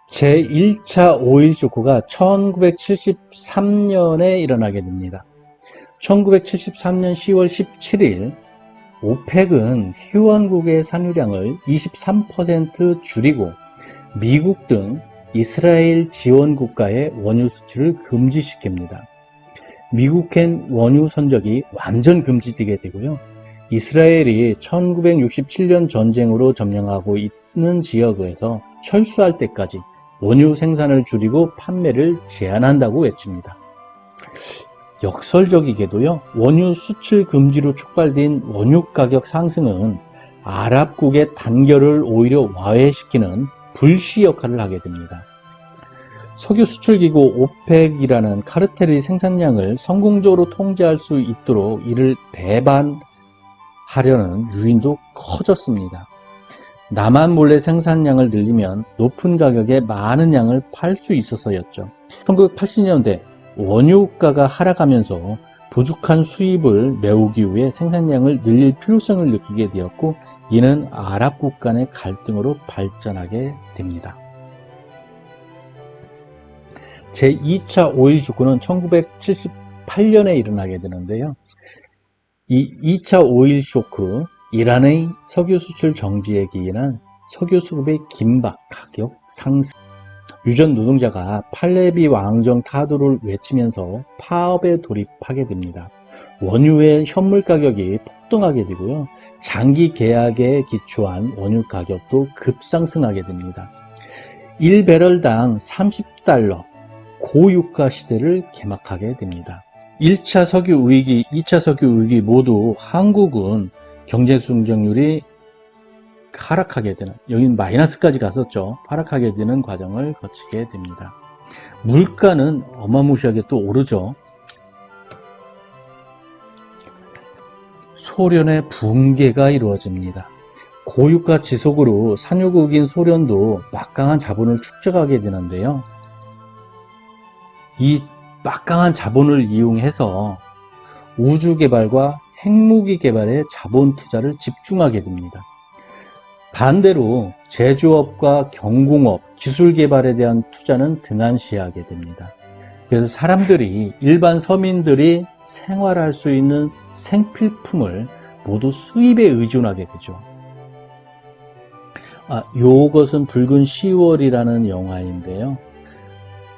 제1차 오일 쇼크가 1973년에 일어나게 됩니다. 1973년 10월 17일 오펙은 회원국의 산유량을 23% 줄이고 미국 등 이스라엘 지원 국가의 원유 수출을 금지시킵니다. 미국행 원유 선적이 완전 금지되게 되고요. 이스라엘이 1967년 전쟁으로 점령하고 있는 지역에서 철수할 때까지 원유 생산을 줄이고 판매를 제한한다고 외칩니다. 역설적이게도요, 원유 수출 금지로 촉발된 원유 가격 상승은 아랍국의 단결을 오히려 와해시키는 불씨 역할을 하게 됩니다. 석유 수출기구 오펙이라는 카르텔의 생산량을 성공적으로 통제할 수 있도록 이를 배반하려는 유인도 커졌습니다. 남한 몰래 생산량을 늘리면 높은 가격에 많은 양을 팔 수 있어서였죠. 1980년대 원유가가 하락하면서 부족한 수입을 메우기 위해 생산량을 늘릴 필요성을 느끼게 되었고, 이는 아랍국 간의 갈등으로 발전하게 됩니다. 제2차 오일 쇼크는 1978년에 일어나게 되는데요. 이 2차 오일 쇼크, 이란의 석유 수출 정지에 기인한 석유 수급의 긴박, 가격 상승, 유전 노동자가 팔레비 왕정 타도를 외치면서 파업에 돌입하게 됩니다. 원유의 현물 가격이 폭등하게 되고요. 장기 계약에 기초한 원유 가격도 급상승하게 됩니다. 1배럴당 30달러, 고유가 시대를 개막하게 됩니다. 1차 석유 위기, 2차 석유 위기 모두 한국은 경제 성장률이 하락하게 되는, 여기는 마이너스까지 갔었죠. 하락하게 되는 과정을 거치게 됩니다. 물가는 어마무시하게 또 오르죠. 소련의 붕괴가 이루어집니다. 고유가 지속으로 산유국인 소련도 막강한 자본을 축적하게 되는데요. 이 막강한 자본을 이용해서 우주 개발과 핵무기 개발에 자본 투자를 집중하게 됩니다. 반대로 제조업과 경공업, 기술 개발에 대한 투자는 등한시하게 됩니다. 그래서 사람들이, 일반 서민들이 생활할 수 있는 생필품을 모두 수입에 의존하게 되죠. 요것은 붉은 10월이라는 영화인데요.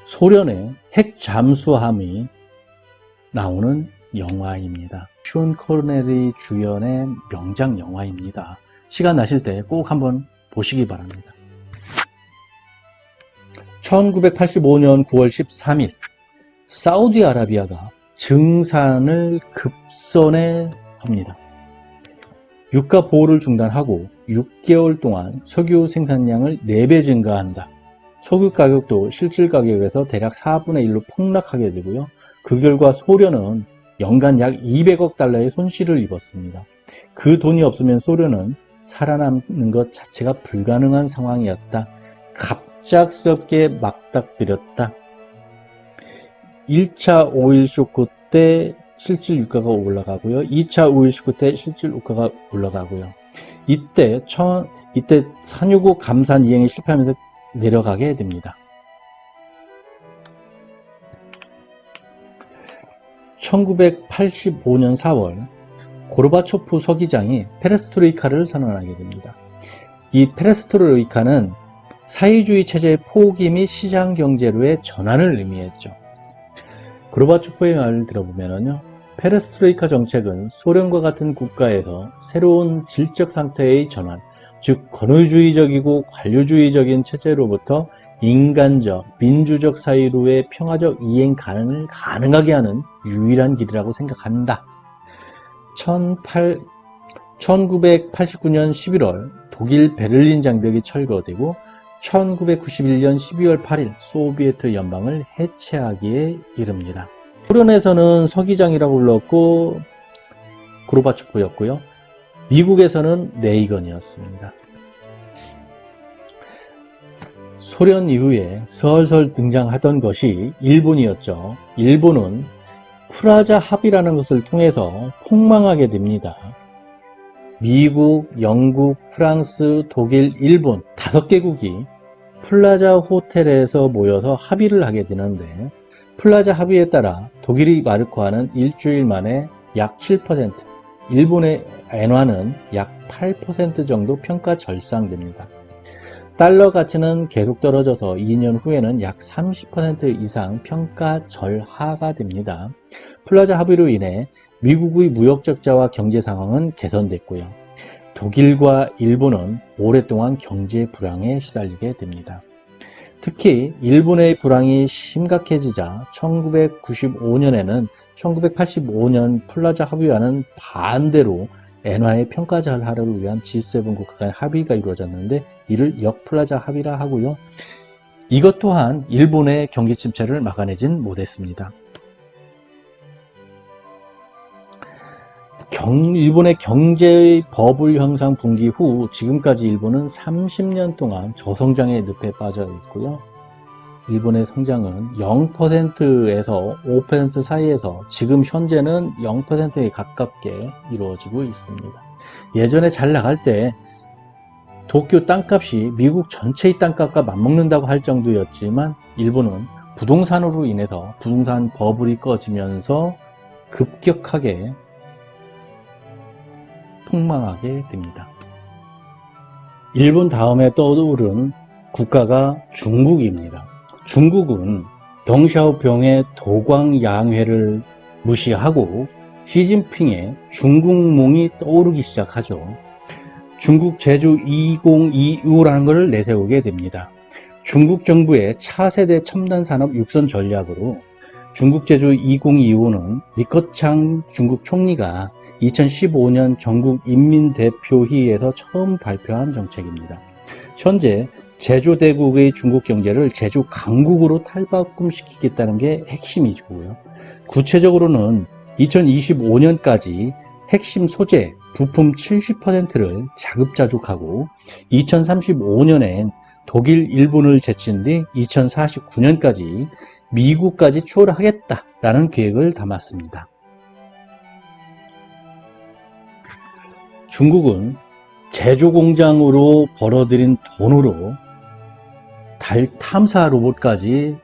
소련의 핵 잠수함이 나오는 영화입니다. 숀 코네리 주연의 명작 영화입니다. 시간 나실 때 꼭 한번 보시기 바랍니다. 1985년 9월 13일 사우디아라비아가 증산을 급선회 합니다. 유가 보호를 중단하고 6개월 동안 석유 생산량을 4배 증가한다. 석유 가격도 실질 가격에서 대략 4분의 1로 폭락하게 되고요. 그 결과 소련은 연간 약 200억 달러의 손실을 입었습니다. 그 돈이 없으면 소련은 살아남는 것 자체가 불가능한 상황이었다. 갑작스럽게 막닥뜨렸다. 1차 오일 쇼크 때 실질 유가가 올라가고요. 2차 오일 쇼크 때 실질 유가가 올라가고요. 이때 산유국 감산 이행이 실패하면서 내려가게 됩니다. 1985년 4월 고르바초프 서기장이 페레스트로이카를 선언하게 됩니다. 이 페레스트로이카는 사회주의 체제의 포기 및 시장 경제로의 전환을 의미했죠. 고르바초프의 말을 들어보면요, 페레스트로이카 정책은 소련과 같은 국가에서 새로운 질적 상태의 전환, 즉 권위주의적이고 관료주의적인 체제로부터 인간적, 민주적 사회로의 평화적 이행 가능을 가능하게 하는 유일한 길이라고 생각한다. 1989년 11월 독일 베를린 장벽이 철거되고 1991년 12월 8일 소비에트 연방을 해체하기에 이릅니다. 소련에서는 서기장이라고 불렀고 고르바초프였고요. 미국에서는 레이건이었습니다. 소련 이후에 설설 등장하던 것이 일본이었죠. 일본은 프라자 합의라는 것을 통해서 폭망하게 됩니다. 미국, 영국, 프랑스, 독일, 일본 5개국이 플라자 호텔에서 모여서 합의를 하게 되는데, 플라자 합의에 따라 독일의 마르크화는 일주일 만에 약 7%, 일본의 엔화는 약 8% 정도 평가 절상됩니다. 달러 가치는 계속 떨어져서 2년 후에는 약 30% 이상 평가 절하가 됩니다. 플라자 합의로 인해 미국의 무역 적자와 경제 상황은 개선됐고요. 독일과 일본은 오랫동안 경제 불황에 시달리게 됩니다. 특히 일본의 불황이 심각해지자 1995년에는 1985년 플라자 합의와는 반대로 엔화의 평가 절하를 위한 G7 국가 간 합의가 이루어졌는데, 이를 역플라자 합의라 하고요. 이것 또한 일본의 경기 침체를 막아내진 못했습니다. 일본의 경제의 버블 현상 붕괴 후 지금까지 일본은 30년 동안 저성장의 늪에 빠져 있고요. 일본의 성장은 0%에서 5% 사이에서 지금 현재는 0%에 가깝게 이루어지고 있습니다. 예전에 잘 나갈 때 도쿄 땅값이 미국 전체의 땅값과 맞먹는다고 할 정도였지만, 일본은 부동산으로 인해서 부동산 버블이 꺼지면서 급격하게 폭망하게 됩니다. 일본 다음에 떠오른 국가가 중국입니다. 중국은 덩샤오병의 도광양회를 무시하고 시진핑의 중국몽이 떠오르기 시작하죠. 중국 제조 2025라는 것을 내세우게 됩니다. 중국 정부의 차세대 첨단산업 육선 전략으로 중국 제조 2025는 리커창 중국 총리가 2015년 전국인민대표회의에서 처음 발표한 정책입니다. 현재 제조대국의 중국 경제를 제조 강국으로 탈바꿈시키겠다는 게 핵심이고요. 구체적으로는 2025년까지 핵심 소재, 부품 70%를 자급자족하고 2035년엔 독일, 일본을 제친 뒤 2049년까지 미국까지 추월하겠다라는 계획을 담았습니다. 중국은 제조 공장으로 벌어들인 돈으로 달 탐사 로봇까지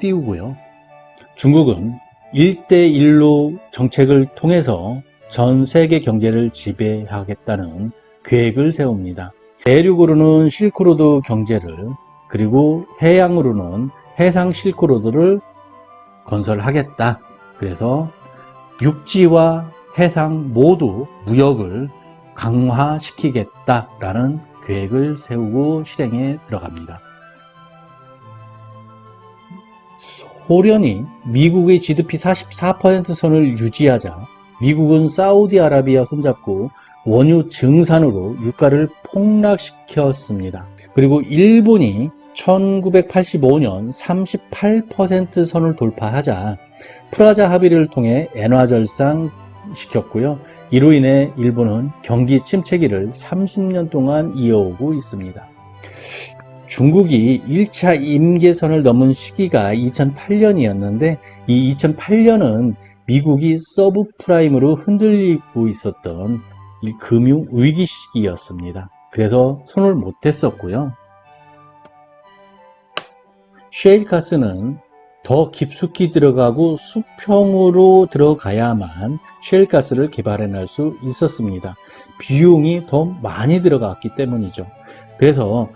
띄우고요. 중국은 1대1로 정책을 통해서 전 세계 경제를 지배하겠다는 계획을 세웁니다. 대륙으로는 실크로드 경제를, 그리고 해양으로는 해상 실크로드를 건설하겠다. 그래서 육지와 해상 모두 무역을 강화시키겠다라는 계획을 세우고 실행에 들어갑니다. 소련이 미국의 GDP 44% 선을 유지하자 미국은 사우디아라비아 손잡고 원유 증산으로 유가를 폭락시켰습니다. 그리고 일본이 1985년 38% 선을 돌파하자 플라자 합의를 통해 엔화 절상 시켰고요. 이로 인해 일본은 경기 침체기를 30년 동안 이어오고 있습니다. 중국이 1차 임계선을 넘은 시기가 2008년이었는데, 이 2008년은 미국이 서브프라임으로 흔들리고 있었던 이 금융 위기 시기였습니다. 그래서 손을 못 댔었고요. 셰일가스는 더 깊숙이 들어가고 수평으로 들어가야만 셰일가스를 개발해낼 수 있었습니다. 비용이 더 많이 들어갔기 때문이죠. 그래서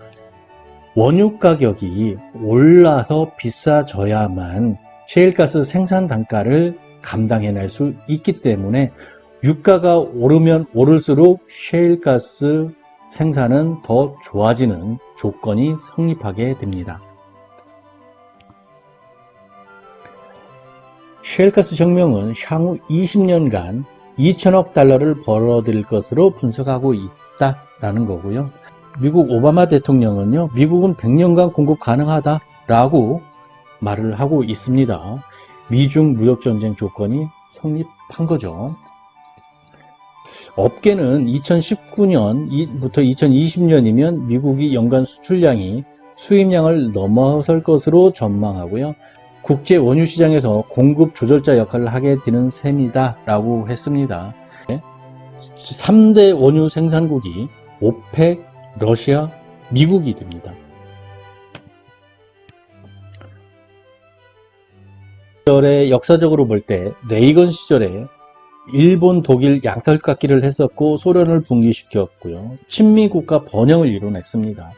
원유 가격이 올라서 비싸져야만 셰일가스 생산 단가를 감당해낼 수 있기 때문에 유가가 오르면 오를수록 셰일가스 생산은 더 좋아지는 조건이 성립하게 됩니다. 셰일가스 혁명은 향후 20년간 2천억 달러를 벌어들일 것으로 분석하고 있다라는 거고요. 미국 오바마 대통령은요, 미국은 100년간 공급 가능하다라고 말을 하고 있습니다. 미중 무역전쟁 조건이 성립한 거죠. 업계는 2019년부터 2020년이면 미국이 연간 수출량이 수입량을 넘어설 것으로 전망하고요. 국제 원유 시장에서 공급 조절자 역할을 하게 되는 셈이다 라고 했습니다. 3대 원유 생산국이 오펙, 러시아, 미국이 됩니다. 시절에 역사적으로 볼 때 레이건 시절에 일본, 독일 양털깎기를 했었고 소련을 붕괴시켰고요. 친미국가 번영을 이뤄냈습니다.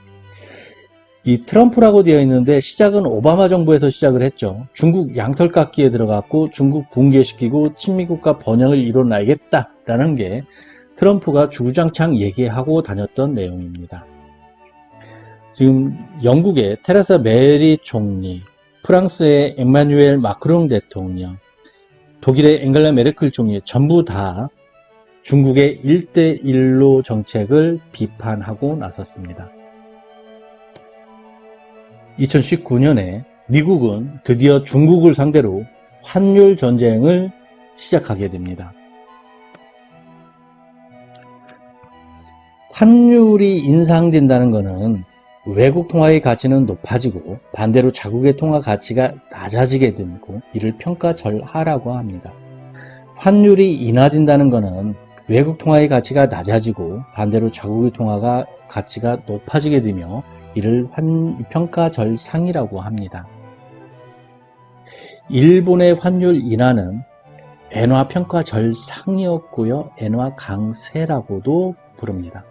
이 트럼프라고 되어 있는데 시작은 오바마 정부에서 시작을 했죠. 중국 양털깎기에 들어갔고 중국 붕괴시키고 친미국가 번영을 이뤄내겠다라는 게 트럼프가 주구장창 얘기하고 다녔던 내용입니다. 지금 영국의 테레사 메리 총리, 프랑스의 엠마누엘 마크롱 대통령, 독일의 앵겔라 메르켈 총리 전부 다 중국의 1대1로 정책을 비판하고 나섰습니다. 2019년에 미국은 드디어 중국을 상대로 환율 전쟁을 시작하게 됩니다. 환율이 인상된다는 것은 외국 통화의 가치는 높아지고 반대로 자국의 통화 가치가 낮아지게 되고 이를 평가절하라고 합니다. 환율이 인하된다는 것은 외국 통화의 가치가 낮아지고 반대로 자국의 통화 가치가 높아지게 되며 이를 평가절상이라고 합니다. 일본의 환율 인하는 엔화 평가절상이었고요. 엔화 강세라고도 부릅니다.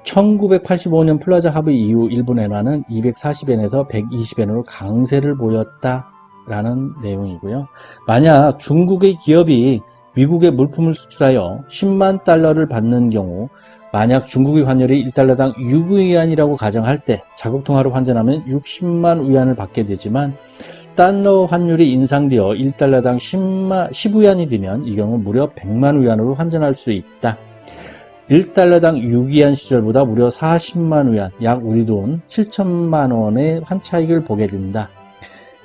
1985년 플라자 합의 이후 일본 엔화는 240엔에서 120엔으로 강세를 보였다라는 내용이고요. 만약 중국의 기업이 미국에 물품을 수출하여 10만 달러를 받는 경우 만약 중국의 환율이 1달러당 6위안이라고 가정할 때 자국통화로 환전하면 60만 위안을 받게 되지만 달러 환율이 인상되어 1달러당 10위안이 되면 이 경우 무려 100만 위안으로 환전할 수 있다. 1달러당 6위안 시절보다 무려 40만 위안, 약 우리 돈 7천만 원의 환차익을 보게 된다.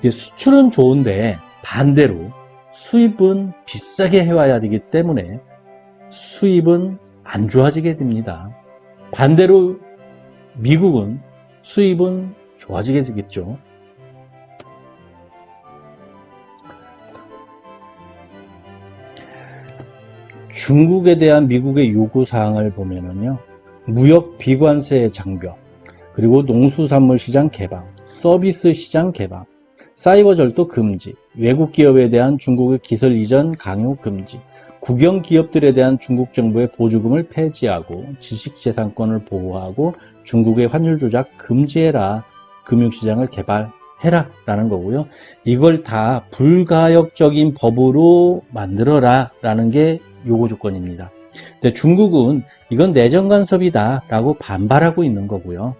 수출은 좋은데 반대로 수입은 비싸게 해와야 되기 때문에 수입은 안 좋아지게 됩니다. 반대로 미국은 수입은 좋아지게 되겠죠. 중국에 대한 미국의 요구사항을 보면은요, 무역 비관세 장벽, 그리고 농수산물 시장 개방, 서비스 시장 개방, 사이버 절도 금지, 외국 기업에 대한 중국의 기술 이전 강요 금지, 국영 기업들에 대한 중국 정부의 보조금을 폐지하고 지식재산권을 보호하고 중국의 환율 조작 금지해라, 금융시장을 개발해라 라는 거고요. 이걸 다 불가역적인 법으로 만들어라 라는 게 요구 조건입니다. 근데 중국은 이건 내정 간섭이다 라고 반발하고 있는 거고요.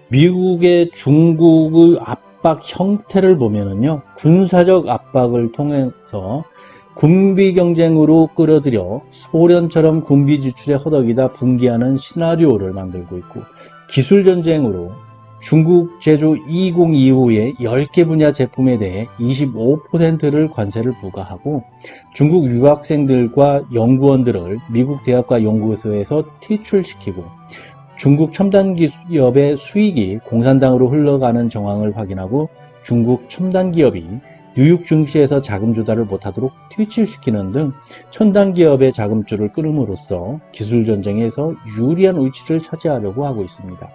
미국의 중국의 압박 형태를 보면은요, 군사적 압박을 통해서 군비 경쟁으로 끌어들여 소련처럼 군비 지출에 허덕이다 붕괴하는 시나리오를 만들고 있고, 기술 전쟁으로 중국 제조 2025의 10개 분야 제품에 대해 25%를 관세를 부과하고 중국 유학생들과 연구원들을 미국 대학과 연구소에서 퇴출시키고 중국 첨단 기업의 수익이 공산당으로 흘러가는 정황을 확인하고 중국 첨단 기업이 뉴욕 증시에서 자금 조달을 못하도록 퇴출시키는 등 첨단 기업의 자금줄을 끊음으로써 기술 전쟁에서 유리한 위치를 차지하려고 하고 있습니다.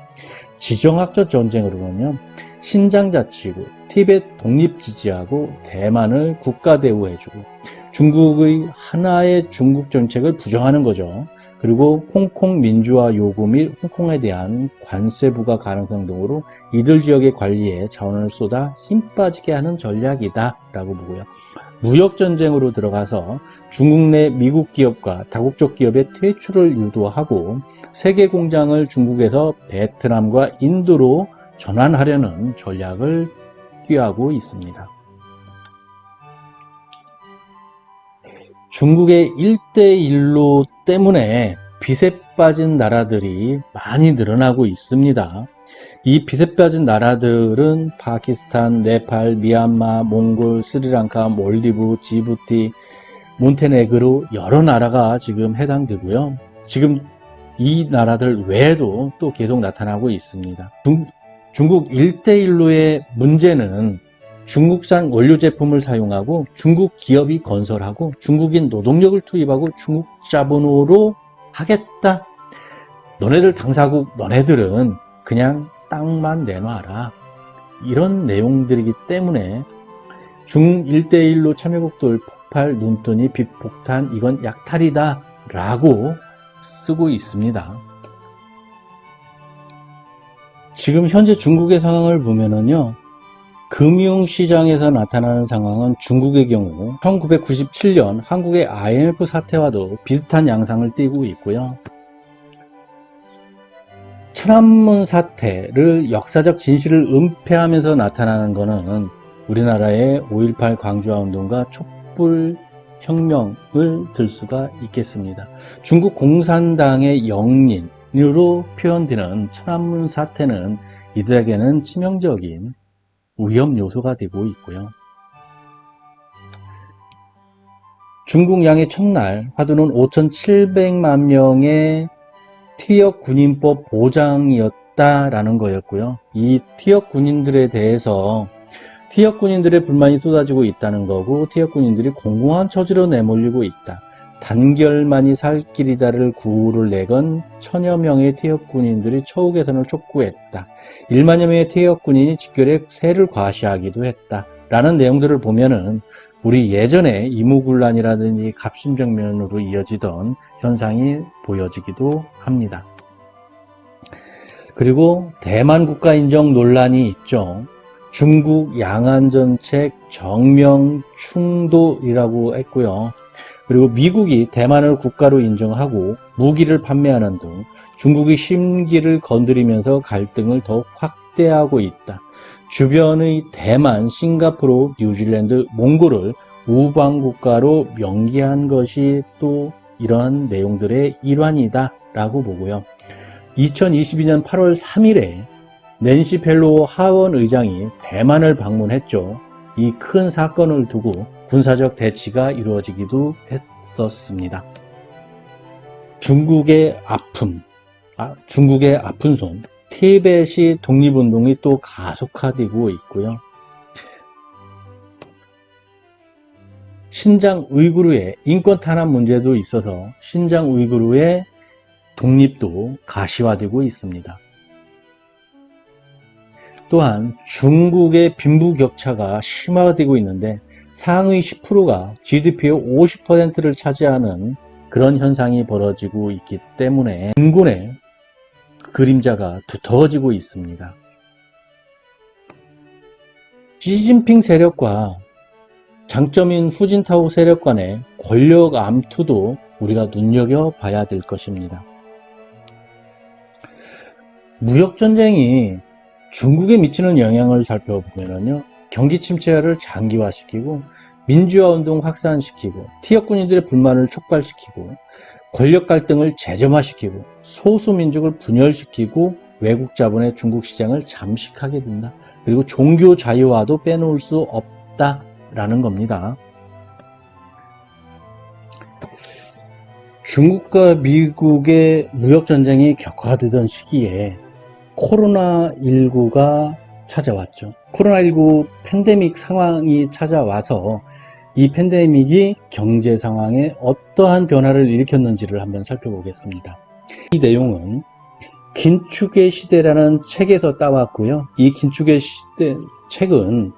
지정학적 전쟁으로는요, 신장 자치구, 티베트 독립 지지하고 대만을 국가 대우해주고 중국의 하나의 중국 정책을 부정하는 거죠. 그리고 홍콩 민주화 요구 및 홍콩에 대한 관세 부과 가능성 등으로 이들 지역의 관리에 자원을 쏟아 힘 빠지게 하는 전략이다 라고 보고요. 무역전쟁으로 들어가서 중국 내 미국 기업과 다국적 기업의 퇴출을 유도하고 세계 공장을 중국에서 베트남과 인도로 전환하려는 전략을 꾀하고 있습니다. 중국의 1대1로 때문에 빚에 빠진 나라들이 많이 늘어나고 있습니다. 이 빚에 빠진 나라들은 파키스탄, 네팔, 미얀마, 몽골, 스리랑카, 몰디브, 지부티, 몬테네그로 여러 나라가 지금 해당되고요. 지금 이 나라들 외에도 또 계속 나타나고 있습니다. 중국 1대1로의 문제는 중국산 원료 제품을 사용하고 중국 기업이 건설하고 중국인 노동력을 투입하고 중국 자본으로 하겠다. 너네들 당사국, 너네들은 그냥 땅만 내놔라. 이런 내용들이기 때문에 중1대1로 참여국들 폭발, 눈뜨니, 빚폭탄, 이건 약탈이다 라고 쓰고 있습니다. 지금 현재 중국의 상황을 보면은요, 금융시장에서 나타나는 상황은 중국의 경우 1997년 한국의 IMF 사태와도 비슷한 양상을 띠고 있고요. 천안문 사태를 역사적 진실을 은폐하면서 나타나는 것은 우리나라의 5.18 광주화 운동과 촛불 혁명을 들 수가 있겠습니다. 중국 공산당의 영린으로 표현되는 천안문 사태는 이들에게는 치명적인 위험 요소가 되고 있고요. 중국 양의 첫날 화두는 5,700만 명의 티역 군인법 보장이었다라는 거였고요. 이 티역 군인들에 대해서 티역 군인들의 불만이 쏟아지고 있다는 거고, 티역 군인들이 공공한 처지로 내몰리고 있다. 단결만이 살 길이다를 구호를 내건 천여 명의 티역 군인들이 처우 개선을 촉구했다. 1만여 명의 티역 군인이 직결에 세를 과시하기도 했다. 라는 내용들을 보면은 우리 예전에 이무군란이라든지 갑신정면으로 이어지던 현상이 보여지기도 합니다. 그리고 대만 국가 인정 논란이 있죠. 중국 양안정책 정명 충돌이라고 했고요. 그리고 미국이 대만을 국가로 인정하고 무기를 판매하는 등 중국의 심기를 건드리면서 갈등을 더욱 확대하고 있다. 주변의 대만, 싱가포르, 뉴질랜드, 몽골을 우방국가로 명기한 것이 또 이러한 내용들의 일환이다 라고 보고요. 2022년 8월 3일에 낸시 펠로우 하원 의장이 대만을 방문했죠. 이 큰 사건을 두고 군사적 대치가 이루어지기도 했었습니다. 중국의 아픈 손, 티베시 독립운동이 또 가속화되고 있고요. 신장 우이구르의 인권 탄압 문제도 있어서 신장 우이구르의 독립도 가시화되고 있습니다. 또한 중국의 빈부격차가 심화되고 있는데 상위 10%가 GDP의 50%를 차지하는 그런 현상이 벌어지고 있기 때문에 빈곤의 그림자가 두터워지고 있습니다. 시진핑 세력과 장점인 후진타오 세력 간의 권력 암투도 우리가 눈여겨봐야 될 것입니다. 무역전쟁이 중국에 미치는 영향을 살펴보면요, 경기 침체를 장기화시키고 민주화운동 확산시키고 티역군인들의 불만을 촉발시키고 권력 갈등을 재점화시키고 소수민족을 분열시키고 외국 자본의 중국 시장을 잠식하게 된다. 그리고 종교 자유화도 빼놓을 수 없다라는 겁니다. 중국과 미국의 무역전쟁이 격화되던 시기에 코로나19가 찾아왔죠. 코로나19 팬데믹 상황이 찾아와서 이 팬데믹이 경제 상황에 어떠한 변화를 일으켰는지를 한번 살펴보겠습니다. 이 내용은 긴축의 시대라는 책에서 따왔고요. 이 긴축의 시대 책은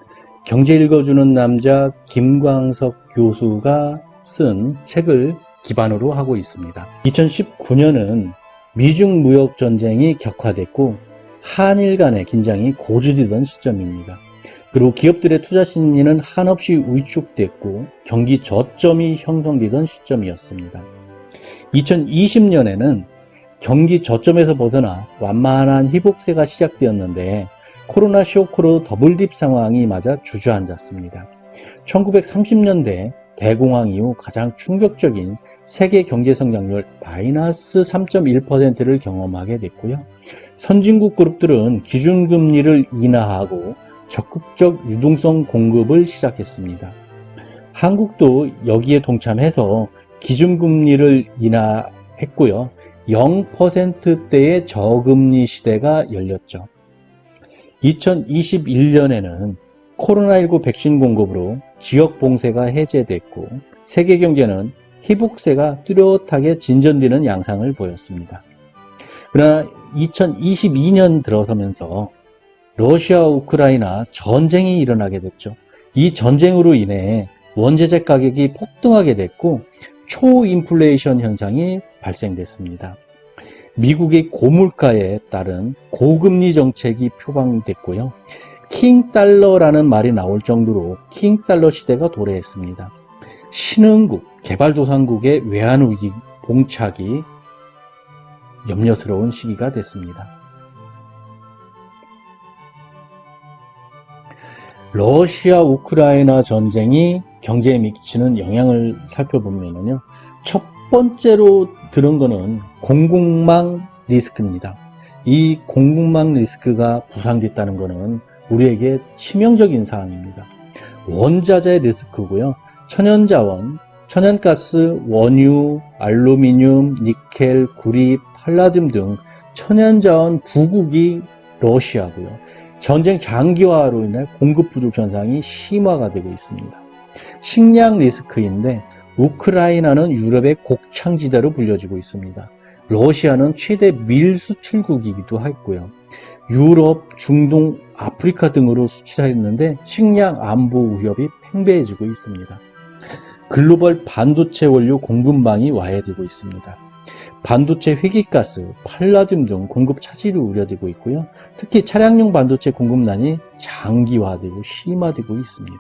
경제 읽어주는 남자 김광석 교수가 쓴 책을 기반으로 하고 있습니다. 2019년은 미중 무역 전쟁이 격화됐고 한일 간의 긴장이 고조되던 시점입니다. 그리고 기업들의 투자 심리는 한없이 위축됐고 경기 저점이 형성되던 시점이었습니다. 2020년에는 경기 저점에서 벗어나 완만한 회복세가 시작되었는데 코로나 쇼크로 더블딥 상황이 맞아 주저앉았습니다. 1930년대 대공황 이후 가장 충격적인 세계 경제 성장률 마이너스 3.1%를 경험하게 됐고요. 선진국 그룹들은 기준금리를 인하하고 적극적 유동성 공급을 시작했습니다. 한국도 여기에 동참해서 기준금리를 인하했고요. 0%대의 저금리 시대가 열렸죠. 2021년에는 코로나19 백신 공급으로 지역 봉쇄가 해제됐고 세계 경제는 회복세가 뚜렷하게 진전되는 양상을 보였습니다. 그러나 2022년 들어서면서 러시아 우크라이나 전쟁이 일어나게 됐죠. 이 전쟁으로 인해 원자재 가격이 폭등하게 됐고 초인플레이션 현상이 발생됐습니다. 미국의 고물가에 따른 고금리 정책이 표방됐고요. 킹달러라는 말이 나올 정도로 킹달러 시대가 도래했습니다. 신흥국, 개발도상국의 외환위기 봉착이 염려스러운 시기가 됐습니다. 러시아 우크라이나 전쟁이 경제에 미치는 영향을 살펴보면요. 첫 번째로 들은 거는 공급망 리스크입니다. 이 공급망 리스크가 부상됐다는 것은 우리에게 치명적인 사항입니다. 원자재 리스크고요. 천연자원, 천연가스, 원유, 알루미늄, 니켈, 구리, 팔라듐 등 천연자원 부국이 러시아고요. 전쟁 장기화로 인해 공급 부족 현상이 심화가 되고 있습니다. 식량 리스크인데 우크라이나는 유럽의 곡창지대로 불려지고 있습니다. 러시아는 최대 밀 수출국이기도 했고요. 유럽, 중동, 아프리카 등으로 수출했는데 식량 안보 위협이 팽배해지고 있습니다. 글로벌 반도체 원료 공급망이 와해되고 있습니다. 반도체 회기가스, 팔라듐 등 공급 차질이 우려되고 있고요. 특히 차량용 반도체 공급난이 장기화되고 심화되고 있습니다.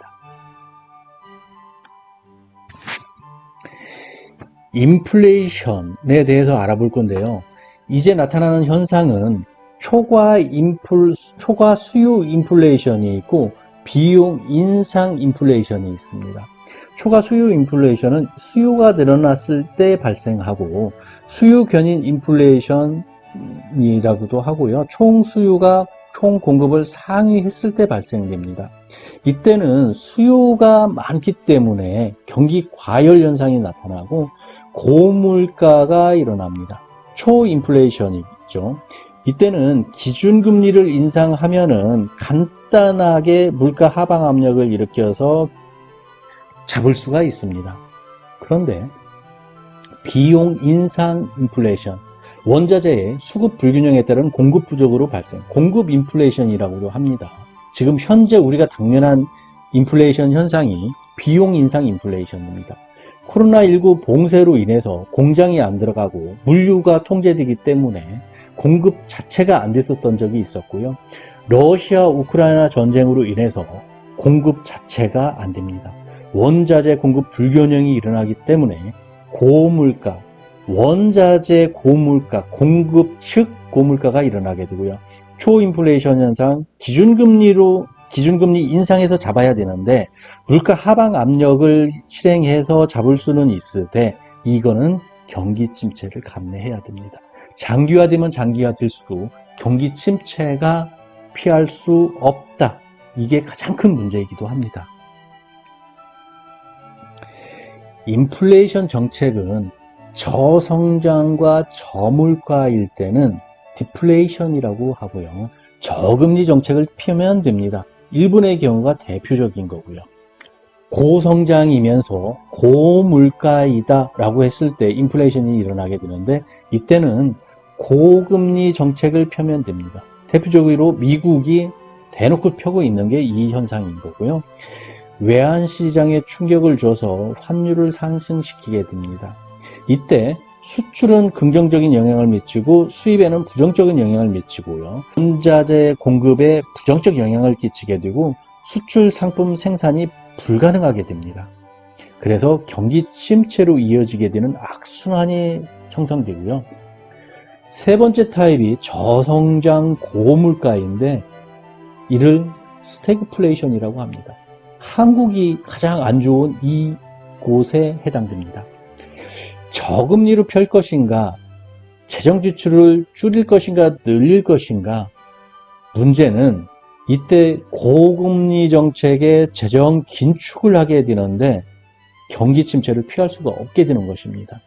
인플레이션에 대해서 알아볼 건데요. 이제 나타나는 현상은 초과 수요 인플레이션이 있고 비용 인상 인플레이션이 있습니다. 초과 수요 인플레이션은 수요가 늘어났을 때 발생하고 수요 견인 인플레이션이라고도 하고요. 총 수요가 총 공급을 상회했을 때 발생됩니다. 이때는 수요가 많기 때문에 경기 과열 현상이 나타나고 고물가가 일어납니다. 초인플레이션이죠. 이때는 기준금리를 인상하면은 간단하게 물가 하방 압력을 일으켜서 잡을 수가 있습니다. 그런데 비용 인상 인플레이션, 원자재의 수급 불균형에 따른 공급 부족으로 발생, 공급 인플레이션이라고도 합니다. 지금 현재 우리가 당면한 인플레이션 현상이 비용 인상 인플레이션입니다. 코로나19 봉쇄로 인해서 공장이 안 들어가고 물류가 통제되기 때문에 공급 자체가 안 됐었던 적이 있었고요. 러시아 우크라이나 전쟁으로 인해서 공급 자체가 안 됩니다. 원자재 공급 불균형이 일어나기 때문에 고물가, 원자재 고물가, 공급 측 고물가가 일어나게 되고요. 초인플레이션 현상, 기준금리 인상해서 잡아야 되는데 물가 하방 압력을 실행해서 잡을 수는 있으되 이거는 경기 침체를 감내해야 됩니다. 장기화되면 장기화될수록 경기 침체가 피할 수 없다. 이게 가장 큰 문제이기도 합니다. 인플레이션 정책은 저성장과 저물가일 때는 디플레이션이라고 하고요. 저금리 정책을 피하면 됩니다. 일본의 경우가 대표적인 거고요. 고성장이면서 고물가이다 라고 했을 때 인플레이션이 일어나게 되는데 이때는 고금리 정책을 펴면 됩니다. 대표적으로 미국이 대놓고 펴고 있는 게 이 현상인 거고요. 외환시장에 충격을 줘서 환율을 상승시키게 됩니다. 이때 수출은 긍정적인 영향을 미치고 수입에는 부정적인 영향을 미치고요. 원자재 공급에 부정적 영향을 끼치게 되고 수출 상품 생산이 불가능하게 됩니다. 그래서 경기 침체로 이어지게 되는 악순환이 형성되고요. 세 번째 타입이 저성장 고물가인데 이를 스태그플레이션이라고 합니다. 한국이 가장 안 좋은 이곳에 해당됩니다. 저금리로 펼 것인가, 재정 지출을 줄일 것인가, 늘릴 것인가, 문제는 이때 고금리 정책에 재정 긴축을 하게 되는데 경기 침체를 피할 수가 없게 되는 것입니다.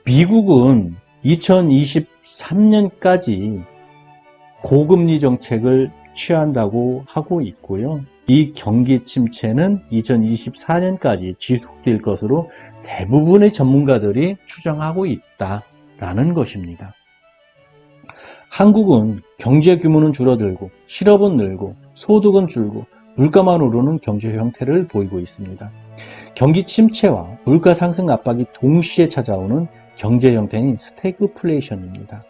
미국은 2023년까지 고금리 정책을 취한다고 하고 있고요. 이 경기 침체는 2024년까지 지속될 것으로 대부분의 전문가들이 추정하고 있다라는 것입니다. 한국은 경제 규모는 줄어들고 실업은 늘고 소득은 줄고 물가만 오르는 경제 형태를 보이고 있습니다. 경기 침체와 물가 상승 압박이 동시에 찾아오는 경제 형태인 스태그플레이션입니다.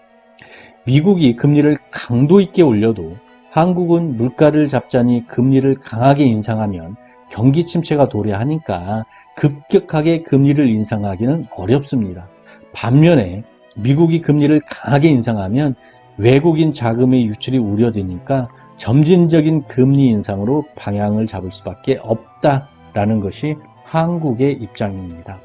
미국이 금리를 강도 있게 올려도 한국은 물가를 잡자니 금리를 강하게 인상하면 경기 침체가 도래하니까 급격하게 금리를 인상하기는 어렵습니다. 반면에 미국이 금리를 강하게 인상하면 외국인 자금의 유출이 우려되니까 점진적인 금리 인상으로 방향을 잡을 수밖에 없다라는 것이 한국의 입장입니다.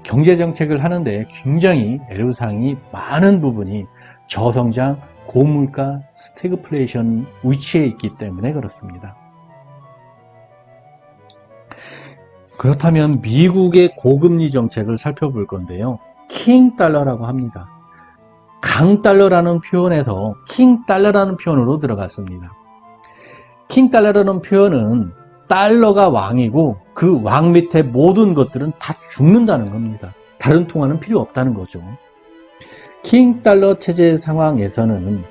경제정책을 하는데 굉장히 애로사항이 많은 부분이 저성장, 고물가, 스태그플레이션 위치에 있기 때문에 그렇습니다. 그렇다면 미국의 고금리 정책을 살펴볼 건데요. 킹달러라고 합니다. 강달러라는 표현에서 킹달러라는 표현으로 들어갔습니다. 킹달러라는 표현은 달러가 왕이고 그 왕 밑에 모든 것들은 다 죽는다는 겁니다. 다른 통화는 필요 없다는 거죠. 킹달러 체제 상황에서는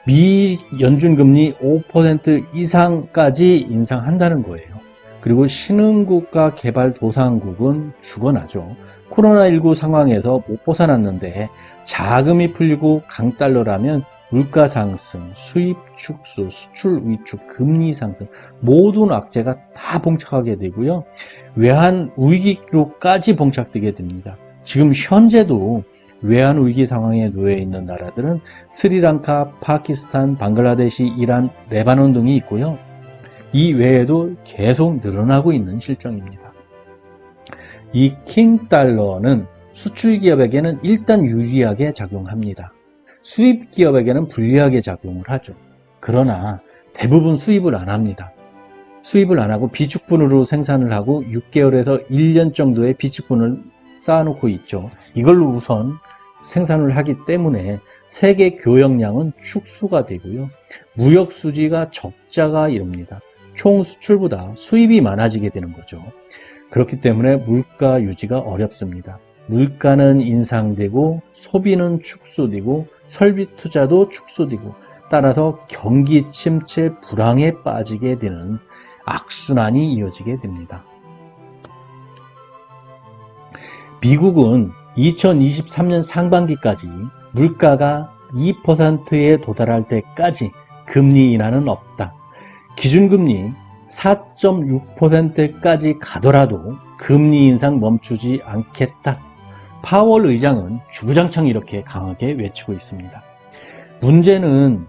미 연준금리 5% 이상까지 인상한다는 거예요. 그리고 신흥국가 개발도상국은 죽어나죠. 코로나19 상황에서 못 벗어났는데 자금이 풀리고 강달러라면 물가 상승, 수입 축소, 수출 위축, 금리 상승 모든 악재가 다 봉착하게 되고요. 외환 위기로까지 봉착되게 됩니다. 지금 현재도 외환 위기 상황에 놓여 있는 나라들은 스리랑카, 파키스탄, 방글라데시, 이란, 레바논 등이 있고요. 이 외에도 계속 늘어나고 있는 실정입니다. 이 킹달러는 수출 기업에게는 일단 유리하게 작용합니다. 수입 기업에게는 불리하게 작용을 하죠. 그러나 대부분 수입을 안 합니다. 수입을 안 하고 비축분으로 생산을 하고 6개월에서 1년 정도의 비축분을 쌓아놓고 있죠. 이걸로 우선 생산을 하기 때문에 세계 교역량은 축소가 되고요. 무역 수지가 적자가 이룹니다. 총 수출보다 수입이 많아지게 되는 거죠. 그렇기 때문에 물가 유지가 어렵습니다. 물가는 인상되고 소비는 축소되고 설비 투자도 축소되고 따라서 경기 침체 불황에 빠지게 되는 악순환이 이어지게 됩니다. 미국은 2023년 상반기까지 물가가 2%에 도달할 때까지 금리 인하는 없다. 기준금리 4.6%까지 가더라도 금리 인상 멈추지 않겠다. 파월 의장은 주구장창 이렇게 강하게 외치고 있습니다. 문제는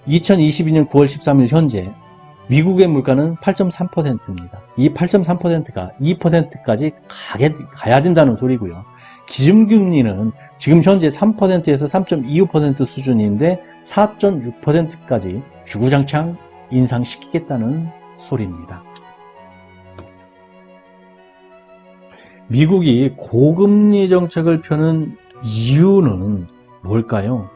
2022년 9월 13일 현재 미국의 물가는 8.3%입니다. 이 8.3%가 2%까지 가야 된다는 소리고요. 기준금리는 지금 현재 3%에서 3.25% 수준인데 4.6%까지 주구장창 인상시키겠다는 소리입니다. 미국이 고금리 정책을 펴는 이유는 뭘까요?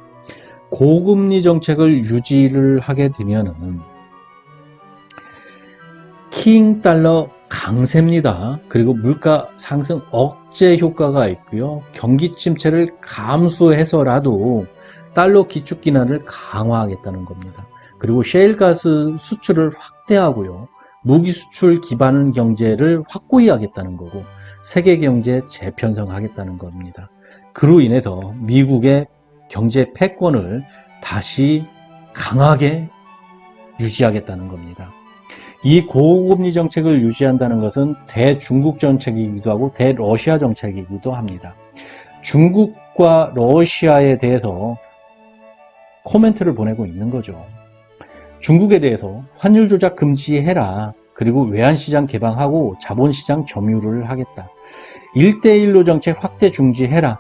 고금리 정책을 유지를 하게 되면은 킹달러 강세입니다. 그리고 물가 상승 억제 효과가 있고요. 경기 침체를 감수해서라도 달러 기축 기난을 강화하겠다는 겁니다. 그리고 셰일가스 수출을 확대하고요. 무기 수출 기반 경제를 확고히 하겠다는 거고 세계 경제 재편성하겠다는 겁니다. 그로 인해서 미국의 경제 패권을 다시 강하게 유지하겠다는 겁니다. 이 고금리 정책을 유지한다는 것은 대중국 정책이기도 하고 대러시아 정책이기도 합니다. 중국과 러시아에 대해서 코멘트를 보내고 있는 거죠. 중국에 대해서 환율 조작 금지해라. 그리고 외환시장 개방하고 자본시장 점유를 하겠다. 1대1로 정책 확대 중지해라.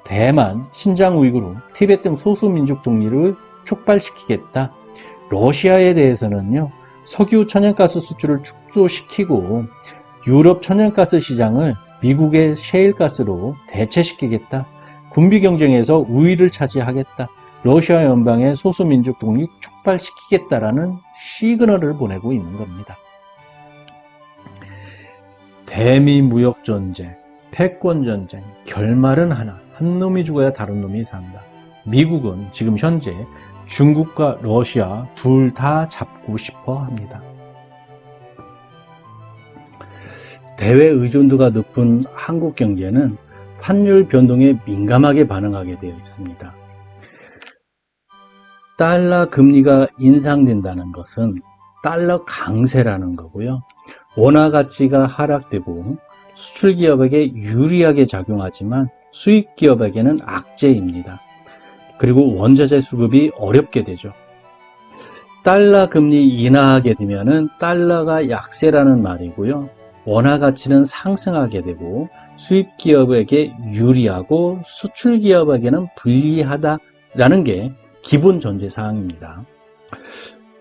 대만, 신장 우이구르, 티베트 등 소수민족 독립을 촉발시키겠다. 러시아에 대해서는요. 석유 천연가스 수출을 축소시키고 유럽 천연가스 시장을 미국의 셰일가스로 대체시키겠다. 군비 경쟁에서 우위를 차지하겠다. 러시아 연방의 소수민족 독립 촉발시키겠다라는 시그널을 보내고 있는 겁니다. 대미 무역 전쟁, 패권 전쟁, 결말은 하나, 한 놈이 죽어야 다른 놈이 산다. 미국은 지금 현재 중국과 러시아 둘 다 잡고 싶어 합니다. 대외 의존도가 높은 한국 경제는 환율 변동에 민감하게 반응하게 되어 있습니다. 달러 금리가 인상된다는 것은 달러 강세라는 거고요. 원화 가치가 하락되고 수출 기업에게 유리하게 작용하지만 수입 기업에게는 악재입니다. 그리고 원자재 수급이 어렵게 되죠. 달러 금리 인하하게 되면은 달러가 약세라는 말이고요. 원화 가치는 상승하게 되고 수입 기업에게 유리하고 수출 기업에게는 불리하다라는 게 기본 전제 사항입니다.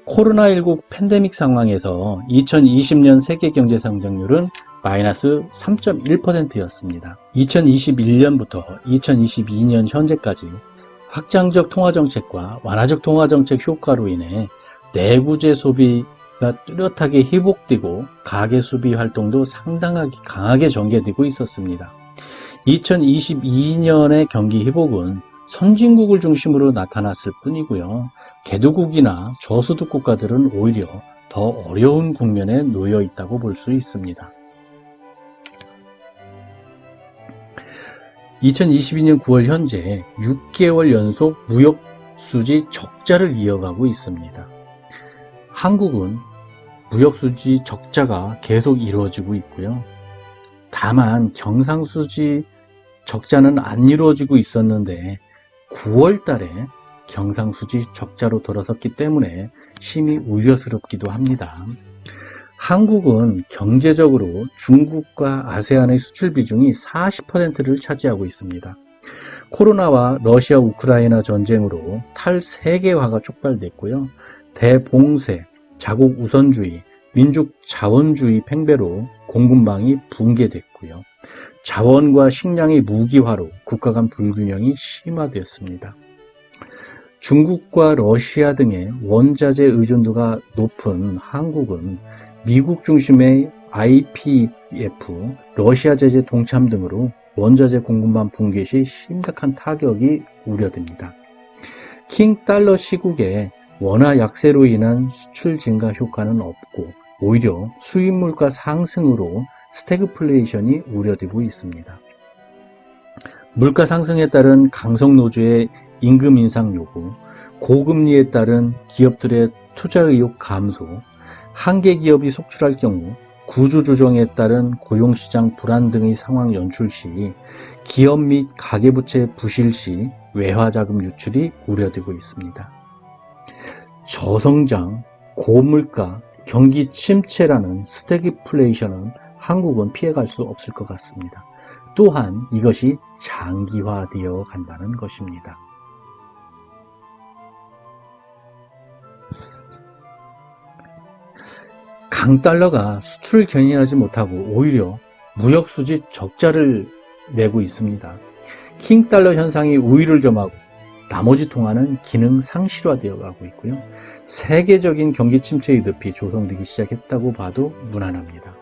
코로나19 팬데믹 상황에서 2020년 세계 경제 성장률은 마이너스 3.1%였습니다. 2021년부터 2022년 현재까지 확장적 통화정책과 완화적 통화정책 효과로 인해 내구재 소비가 뚜렷하게 회복되고 가계 소비 활동도 상당하게 강하게 전개되고 있었습니다. 2022년의 경기 회복은 선진국을 중심으로 나타났을 뿐이고요. 개도국이나 저소득 국가들은 오히려 더 어려운 국면에 놓여 있다고 볼 수 있습니다. 2022년 9월 현재 6개월 연속 무역 수지 적자를 이어가고 있습니다. 한국은 무역 수지 적자가 계속 이루어지고 있고요. 다만 경상수지 적자는 안 이루어지고 있었는데 9월 달에 경상수지 적자로 돌아섰기 때문에 심히 우려스럽기도 합니다. 한국은 경제적으로 중국과 아세안의 수출 비중이 40%를 차지하고 있습니다. 코로나와 러시아 우크라이나 전쟁으로 탈세계화가 촉발됐고요. 대봉쇄, 자국 우선주의, 민족 자원주의 팽배로 공급망이 붕괴됐고요. 자원과 식량의 무기화로 국가 간 불균형이 심화되었습니다. 중국과 러시아 등의 원자재 의존도가 높은 한국은 미국 중심의 IPEF, 러시아 제재 동참 등으로 원자재 공급망 붕괴 시 심각한 타격이 우려됩니다. 킹 달러 시국에 원화 약세로 인한 수출 증가 효과는 없고 오히려 수입 물가 상승으로 스태그플레이션이 우려되고 있습니다. 물가 상승에 따른 강성 노조의 임금 인상 요구, 고금리에 따른 기업들의 투자 의욕 감소, 한계 기업이 속출할 경우 구조조정에 따른 고용시장 불안 등의 상황 연출 시 기업 및 가계부채 부실 시 외화자금 유출이 우려되고 있습니다. 저성장, 고물가, 경기 침체라는 스태그플레이션은 한국은 피해갈 수 없을 것 같습니다. 또한 이것이 장기화되어 간다는 것입니다. 강달러가 수출을 견인하지 못하고 오히려 무역수지 적자를 내고 있습니다. 킹달러 현상이 우위를 점하고 나머지 통화는 기능 상실화되어 가고 있고요. 세계적인 경기 침체의 늪이 조성되기 시작했다고 봐도 무난합니다.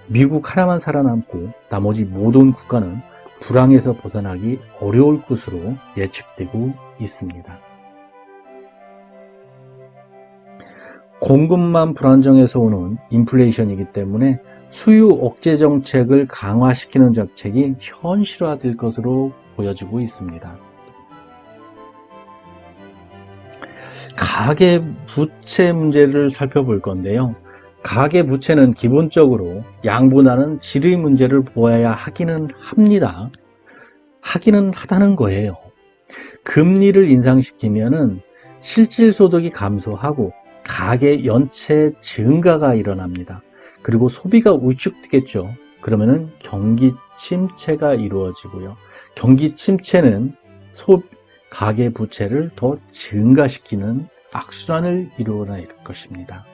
미국 하나만 살아남고 나머지 모든 국가는 불황에서 벗어나기 어려울 것으로 예측되고 있습니다. 공급망 불안정에서 오는 인플레이션이기 때문에 수요 억제 정책을 강화시키는 정책이 현실화될 것으로 보여지고 있습니다. 가계부채 문제를 살펴볼 건데요. 가계부채는 기본적으로 양보다는 질의 문제를 보아야 하기는 합니다. 하기는 하다는 거예요. 금리를 인상시키면은 실질소득이 감소하고 가계 연체 증가가 일어납니다. 그리고 소비가 위축되겠죠. 그러면은 경기 침체가 이루어지고요. 경기 침체는 가계 부채를 더 증가시키는 악순환을 이루어낼 것입니다.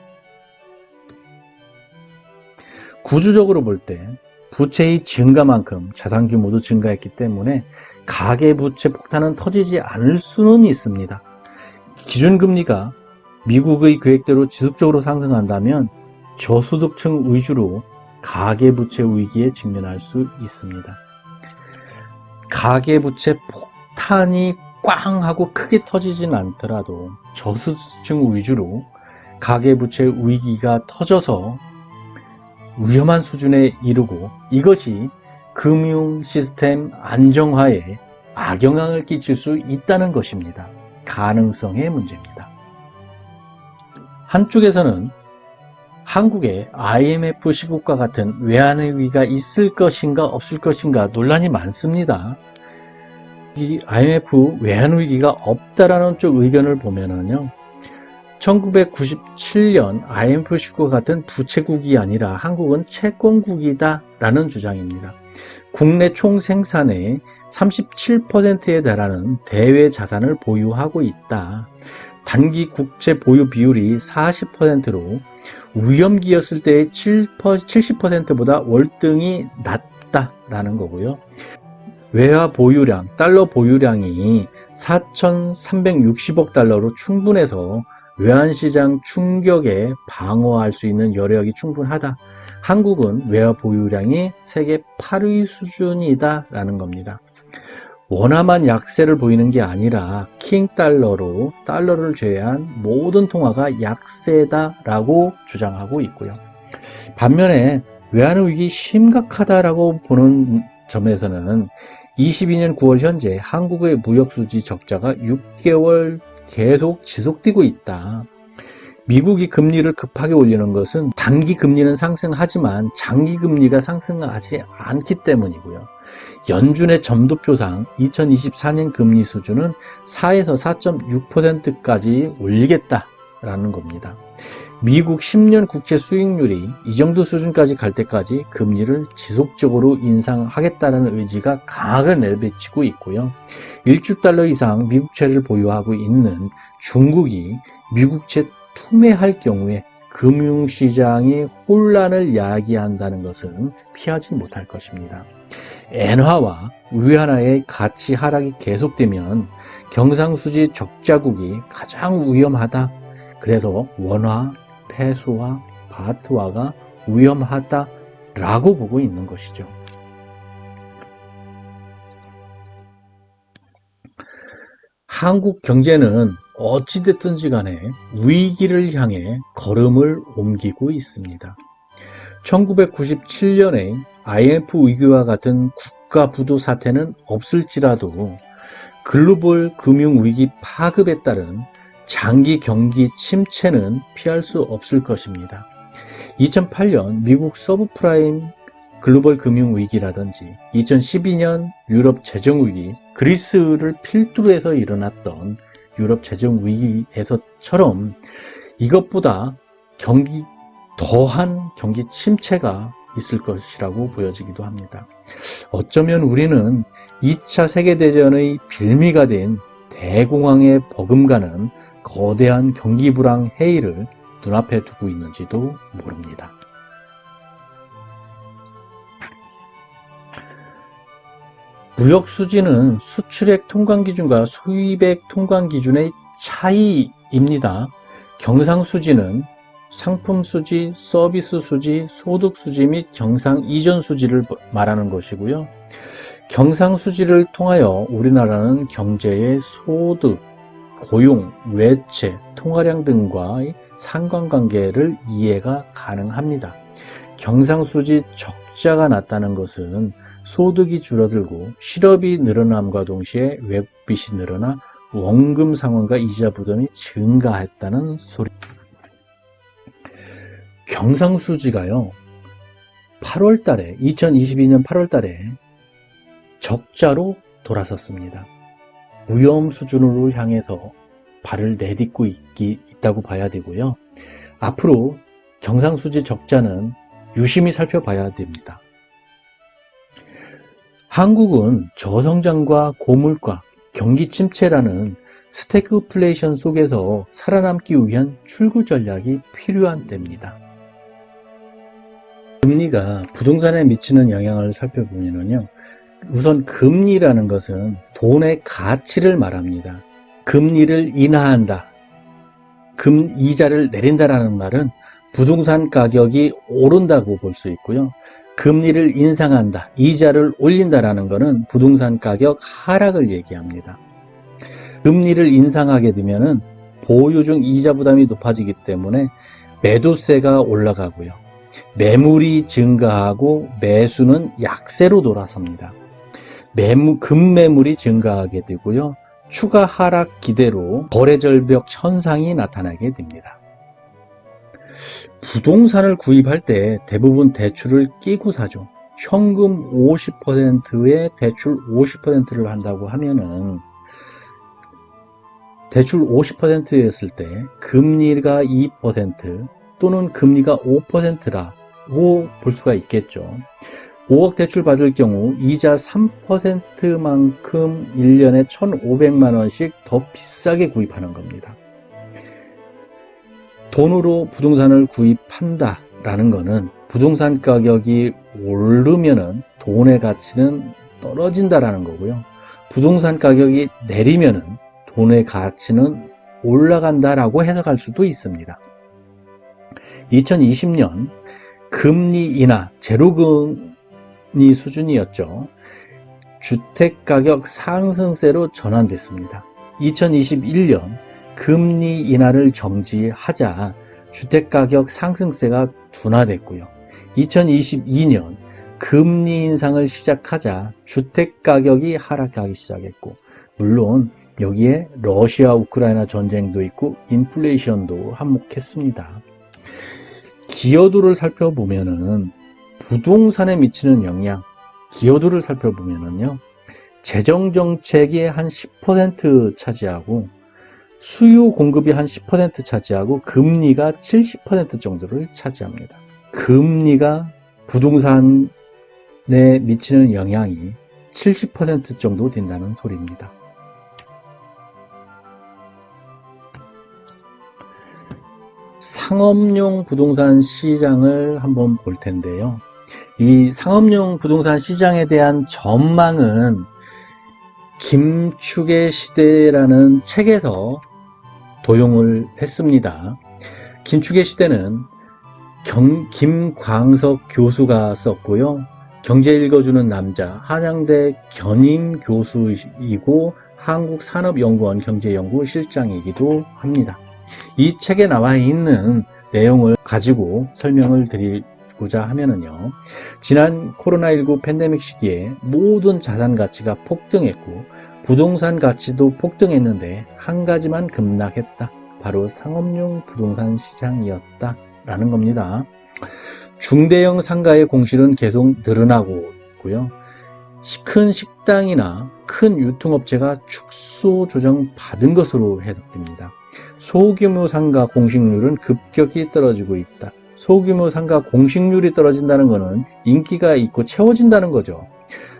구조적으로 볼 때 부채의 증가만큼 자산 규모도 증가했기 때문에 가계부채 폭탄은 터지지 않을 수는 있습니다. 기준금리가 미국의 계획대로 지속적으로 상승한다면 저소득층 위주로 가계부채 위기에 직면할 수 있습니다. 가계부채 폭탄이 꽝 하고 크게 터지진 않더라도 저소득층 위주로 가계부채 위기가 터져서 위험한 수준에 이르고 이것이 금융 시스템 안정화에 악영향을 끼칠 수 있다는 것입니다. 가능성의 문제입니다. 한쪽에서는 한국에 IMF 시국과 같은 외환의 위기가 있을 것인가 없을 것인가 논란이 많습니다. 이 IMF 외환 위기가 없다라는 쪽 의견을 보면은요, 1997년 IMF 시국과 같은 부채국이 아니라 한국은 채권국이다 라는 주장입니다. 국내 총생산의 37%에 달하는 대외 자산을 보유하고 있다. 단기 국채 보유 비율이 40%로 위험기였을 때의 70%보다 월등히 낮다라는 거고요. 외화 보유량, 달러 보유량이 4,360억 달러로 충분해서 외환시장 충격에 방어할 수 있는 여력이 충분하다. 한국은 외화 보유량이 세계 8위 수준이다 라는 겁니다. 원화만 약세를 보이는 게 아니라 킹달러로 달러를 제외한 모든 통화가 약세다라고 주장하고 있고요. 반면에 외환위기 심각하다라고 보는 점에서는 22년 9월 현재 한국의 무역수지 적자가 6개월 계속 지속되고 있다. 미국이 금리를 급하게 올리는 것은 단기 금리는 상승하지만 장기 금리가 상승하지 않기 때문이고요. 연준의 점도표상 2024년 금리 수준은 4에서 4.6%까지 올리겠다라는 겁니다. 미국 10년 국채 수익률이 이 정도 수준까지 갈 때까지 금리를 지속적으로 인상하겠다는 의지가 강하게 내비치고 있고요. 1조 달러 이상 미국채를 보유하고 있는 중국이 미국채 투매할 경우에 금융시장이 혼란을 야기한다는 것은 피하지 못할 것입니다. 엔화와 위안화의 가치 하락이 계속되면 경상수지 적자국이 가장 위험하다. 그래서 원화, 페소화, 바트화가 위험하다라고 보고 있는 것이죠. 한국 경제는 어찌됐든지 간에 위기를 향해 걸음을 옮기고 있습니다. 1997년에 IMF 위기와 같은 국가 부도 사태는 없을지라도 글로벌 금융위기 파급에 따른 장기 경기 침체는 피할 수 없을 것입니다. 2008년 미국 서브프라임 글로벌 금융위기라든지 2012년 유럽 재정위기, 그리스를 필두로 해서 일어났던 유럽 재정위기에서처럼 이것보다 더한 경기 침체가 있을 것이라고 보여지기도 합니다. 어쩌면 우리는 2차 세계대전의 빌미가 된 대공황에 버금가는 거대한 경기 불황 해일을 눈앞에 두고 있는지도 모릅니다. 무역 수지는 수출액 통관 기준과 수입액 통관 기준의 차이입니다. 경상 수지는 상품 수지, 서비스 수지, 소득 수지 및 경상 이전 수지를 말하는 것이고요. 경상 수지를 통하여 우리나라는 경제의 소득, 고용, 외채, 통화량 등과의 상관관계를 이해가 가능합니다. 경상수지 적자가 났다는 것은 소득이 줄어들고 실업이 늘어남과 동시에 외국빚이 늘어나 원금 상환과 이자 부담이 증가했다는 소리입니다. 경상수지가요, 2022년 8월 달에 적자로 돌아섰습니다. 무염 수준으로 향해서 발을 내딛고 있다고 봐야 되고요. 앞으로 경상수지 적자는 유심히 살펴봐야 됩니다. 한국은 저성장과 고물가, 경기 침체라는 스태그플레이션 속에서 살아남기 위한 출구 전략이 필요한 때입니다. 금리가 부동산에 미치는 영향을 살펴보면요. 우선 금리라는 것은 돈의 가치를 말합니다. 금리를 인하한다. 이자를 내린다라는 말은 부동산 가격이 오른다고 볼 수 있고요. 금리를 인상한다. 이자를 올린다라는 것은 부동산 가격 하락을 얘기합니다. 금리를 인상하게 되면은 보유중 이자 부담이 높아지기 때문에 매도세가 올라가고요. 매물이 증가하고 매수는 약세로 돌아섭니다. 급매물이 증가하게 되고요. 추가 하락 기대로 거래 절벽 현상이 나타나게 됩니다. 부동산을 구입할 때 대부분 대출을 끼고 사죠. 현금 50%에 대출 50%를 한다고 하면은 대출 50%였을 때 금리가 2% 또는 금리가 5%라고 볼 수가 있겠죠. 5억 대출 받을 경우 이자 3%만큼 1년에 1,500만 원씩 더 비싸게 구입하는 겁니다. 돈으로 부동산을 구입한다 라는 것은 부동산 가격이 오르면은 돈의 가치는 떨어진다라는 거고요. 부동산 가격이 내리면은 돈의 가치는 올라간다라고 해석할 수도 있습니다. 2020년 금리 인하 제로금리 수준이었죠. 주택가격 상승세로 전환됐습니다. 2021년 금리 인하를 정지하자 주택가격 상승세가 둔화됐고요. 2022년 금리 인상을 시작하자 주택가격이 하락하기 시작했고, 물론 여기에 러시아 우크라이나 전쟁도 있고 인플레이션도 한몫했습니다. 기여도를 살펴보면은 부동산에 미치는 영향, 기여도를 살펴보면은요, 재정정책이 한 10% 차지하고 수요 공급이 한 10% 차지하고 금리가 70% 정도를 차지합니다. 금리가 부동산에 미치는 영향이 70% 정도 된다는 소리입니다. 상업용 부동산 시장을 한번 볼 텐데요. 이 상업용 부동산 시장에 대한 전망은 김축의 시대라는 책에서 도용을 했습니다. 김축의 시대는 김광석 교수가 썼고요. 경제 읽어주는 남자, 한양대 견임 교수이고 한국산업연구원 경제연구 실장이기도 합니다. 이 책에 나와 있는 내용을 가지고 설명을 드리고자 하면은요, 지난 코로나19 팬데믹 시기에 모든 자산 가치가 폭등했고 부동산 가치도 폭등했는데 한 가지만 급락했다. 바로 상업용 부동산 시장이었다 라는 겁니다. 중대형 상가의 공실은 계속 늘어나고 있고요. 큰 식당이나 큰 유통업체가 축소 조정 받은 것으로 해석됩니다. 소규모 상가 공식률은 급격히 떨어지고 있다. 소규모 상가 공식률이 떨어진다는 것은 인기가 있고 채워진다는 거죠.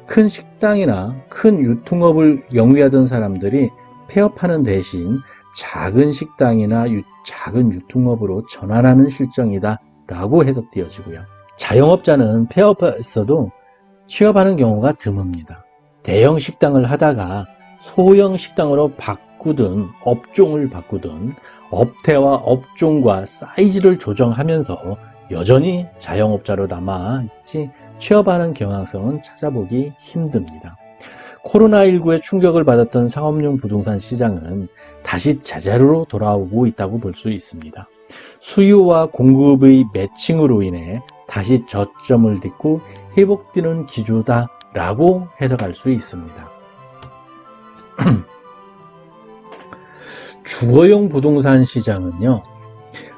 큰 식당이나 큰 유통업을 영위하던 사람들이 폐업하는 대신 작은 식당이나 작은 유통업으로 전환하는 실정이다 라고 해석되어지고요. 자영업자는 폐업했어도 취업하는 경우가 드뭅니다. 대형 식당을 하다가 소형 식당으로 바꾸든 업종을 바꾸든 업태와 업종과 사이즈를 조정하면서 여전히 자영업자로 남아있지 취업하는 경향성은 찾아보기 힘듭니다. 코로나19의 충격을 받았던 상업용 부동산 시장은 다시 제자리로 돌아오고 있다고 볼 수 있습니다. 수요와 공급의 매칭으로 인해 다시 저점을 딛고 회복되는 기조다라고 해석할 수 있습니다. 주거용 부동산 시장은요,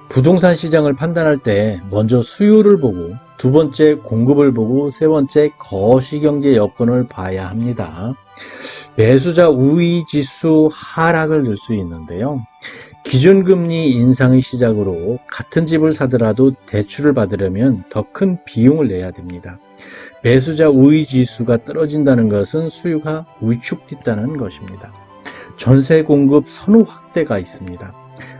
부동산 시장을 판단할 때 먼저 수요를 보고 두 번째 공급을 보고 세 번째 거시경제 여건을 봐야 합니다. 매수자 우위 지수 하락을 들 수 있는데요. 기준금리 인상의 시작으로 같은 집을 사더라도 대출을 받으려면 더 큰 비용을 내야 됩니다. 매수자 우위 지수가 떨어진다는 것은 수요가 위축됐다는 것입니다. 전세 공급 선호 확대가 있습니다.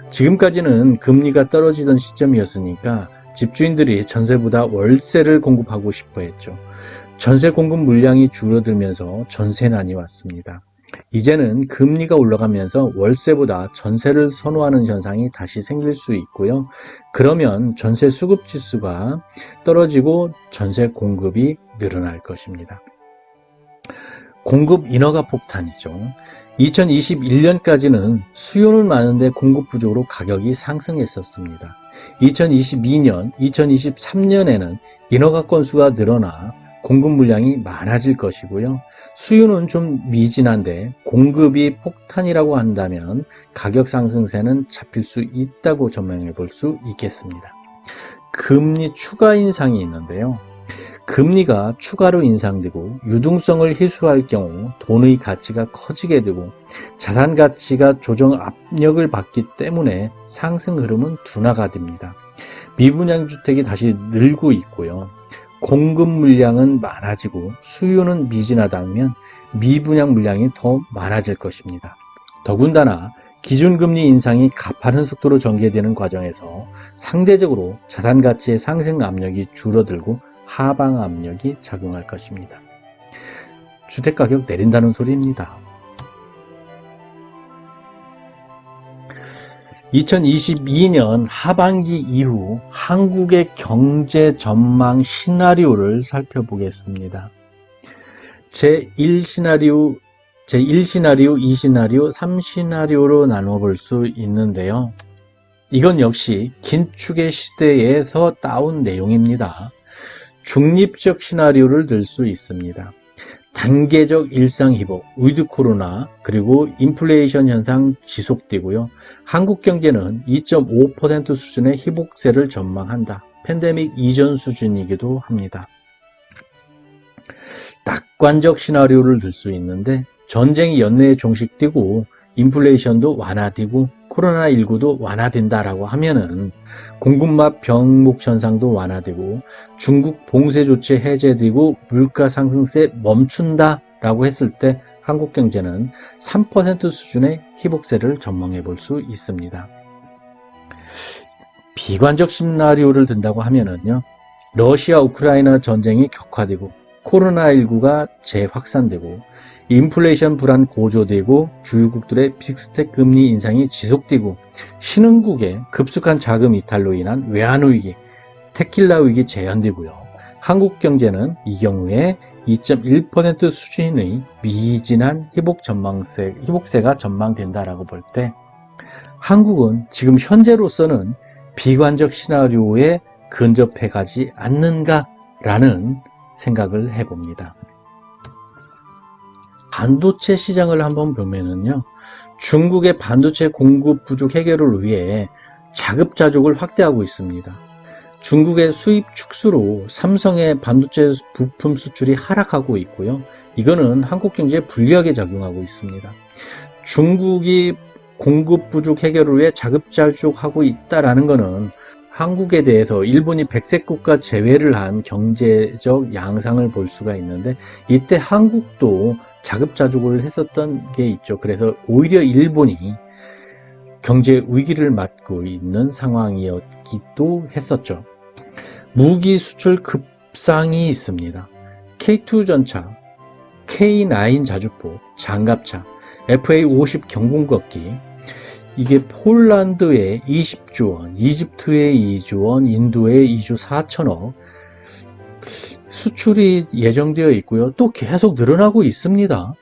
지금까지는 금리가 떨어지던 시점이었으니까 집주인들이 전세보다 월세를 공급하고 싶어 했죠. 전세 공급 물량이 줄어들면서 전세난이 왔습니다. 이제는 금리가 올라가면서 월세보다 전세를 선호하는 현상이 다시 생길 수 있고요. 그러면 전세 수급 지수가 떨어지고 전세 공급이 늘어날 것입니다. 공급 인허가 폭탄이죠. 2021년까지는 수요는 많은데 공급 부족으로 가격이 상승했었습니다. 2022년, 2023년에는 인허가 건수가 늘어나 공급 물량이 많아질 것이고요. 수요는 좀 미진한데 공급이 폭탄이라고 한다면 가격 상승세는 잡힐 수 있다고 전망해 볼 수 있겠습니다. 금리 추가 인상이 있는데요. 금리가 추가로 인상되고 유동성을 희소할 경우 돈의 가치가 커지게 되고 자산 가치가 조정 압력을 받기 때문에 상승 흐름은 둔화가 됩니다. 미분양 주택이 다시 늘고 있고요. 공급 물량은 많아지고 수요는 미진하다면 미분양 물량이 더 많아질 것입니다. 더군다나 기준금리 인상이 가파른 속도로 전개되는 과정에서 상대적으로 자산 가치의 상승 압력이 줄어들고 하방 압력이 작용할 것입니다. 주택가격 내린다는 소리입니다. 2022년 하반기 이후 한국의 경제 전망 시나리오를 살펴보겠습니다. 제1시나리오, 2시나리오, 3시나리오로 나눠볼 수 있는데요. 이건 역시 긴축의 시대에서 따온 내용입니다. 중립적 시나리오를 들 수 있습니다. 단계적 일상 회복, 위드 코로나, 그리고 인플레이션 현상 지속되고요. 한국 경제는 2.5% 수준의 회복세를 전망한다. 팬데믹 이전 수준이기도 합니다. 낙관적 시나리오를 들 수 있는데 전쟁이 연내에 종식되고 인플레이션도 완화되고 코로나19도 완화된다라고 하면은 공급망 병목 현상도 완화되고 중국 봉쇄 조치 해제되고 물가 상승세 멈춘다라고 했을 때 한국 경제는 3% 수준의 회복세를 전망해 볼 수 있습니다. 비관적 시나리오를 든다고 하면은요. 러시아 우크라이나 전쟁이 격화되고 코로나19가 재확산되고 인플레이션 불안 고조되고 주요국들의 빅스텝 금리 인상이 지속되고 신흥국의 급속한 자금 이탈로 인한 외환 위기, 테킬라 위기 재현되고요. 한국 경제는 이 경우에 2.1% 수준의 미진한 회복세가 전망된다라고 볼 때 한국은 지금 현재로서는 비관적 시나리오에 근접해 가지 않는가라는 생각을 해봅니다. 반도체 시장을 한번 보면은요, 중국의 반도체 공급 부족 해결을 위해 자급자족을 확대하고 있습니다. 중국의 수입 축소로 삼성의 반도체 부품 수출이 하락하고 있고요. 이거는 한국 경제에 불리하게 작용하고 있습니다. 중국이 공급 부족 해결을 위해 자급자족하고 있다라는 것은 한국에 대해서 일본이 백색 국가 제외를 한 경제적 양상을 볼 수가 있는데 이때 한국도 자급자족을 했었던 게 있죠. 그래서 오히려 일본이 경제 위기를 맞고 있는 상황이었기도 했었죠. 무기 수출 급상이 있습니다. K2 전차, K9 자주포, 장갑차, FA50 경공격기, 이게 폴란드에 20조 원, 이집트에 2조 원, 인도에 2조 4천억 수출이 예정되어 있고요. 또 계속 늘어나고 있습니다.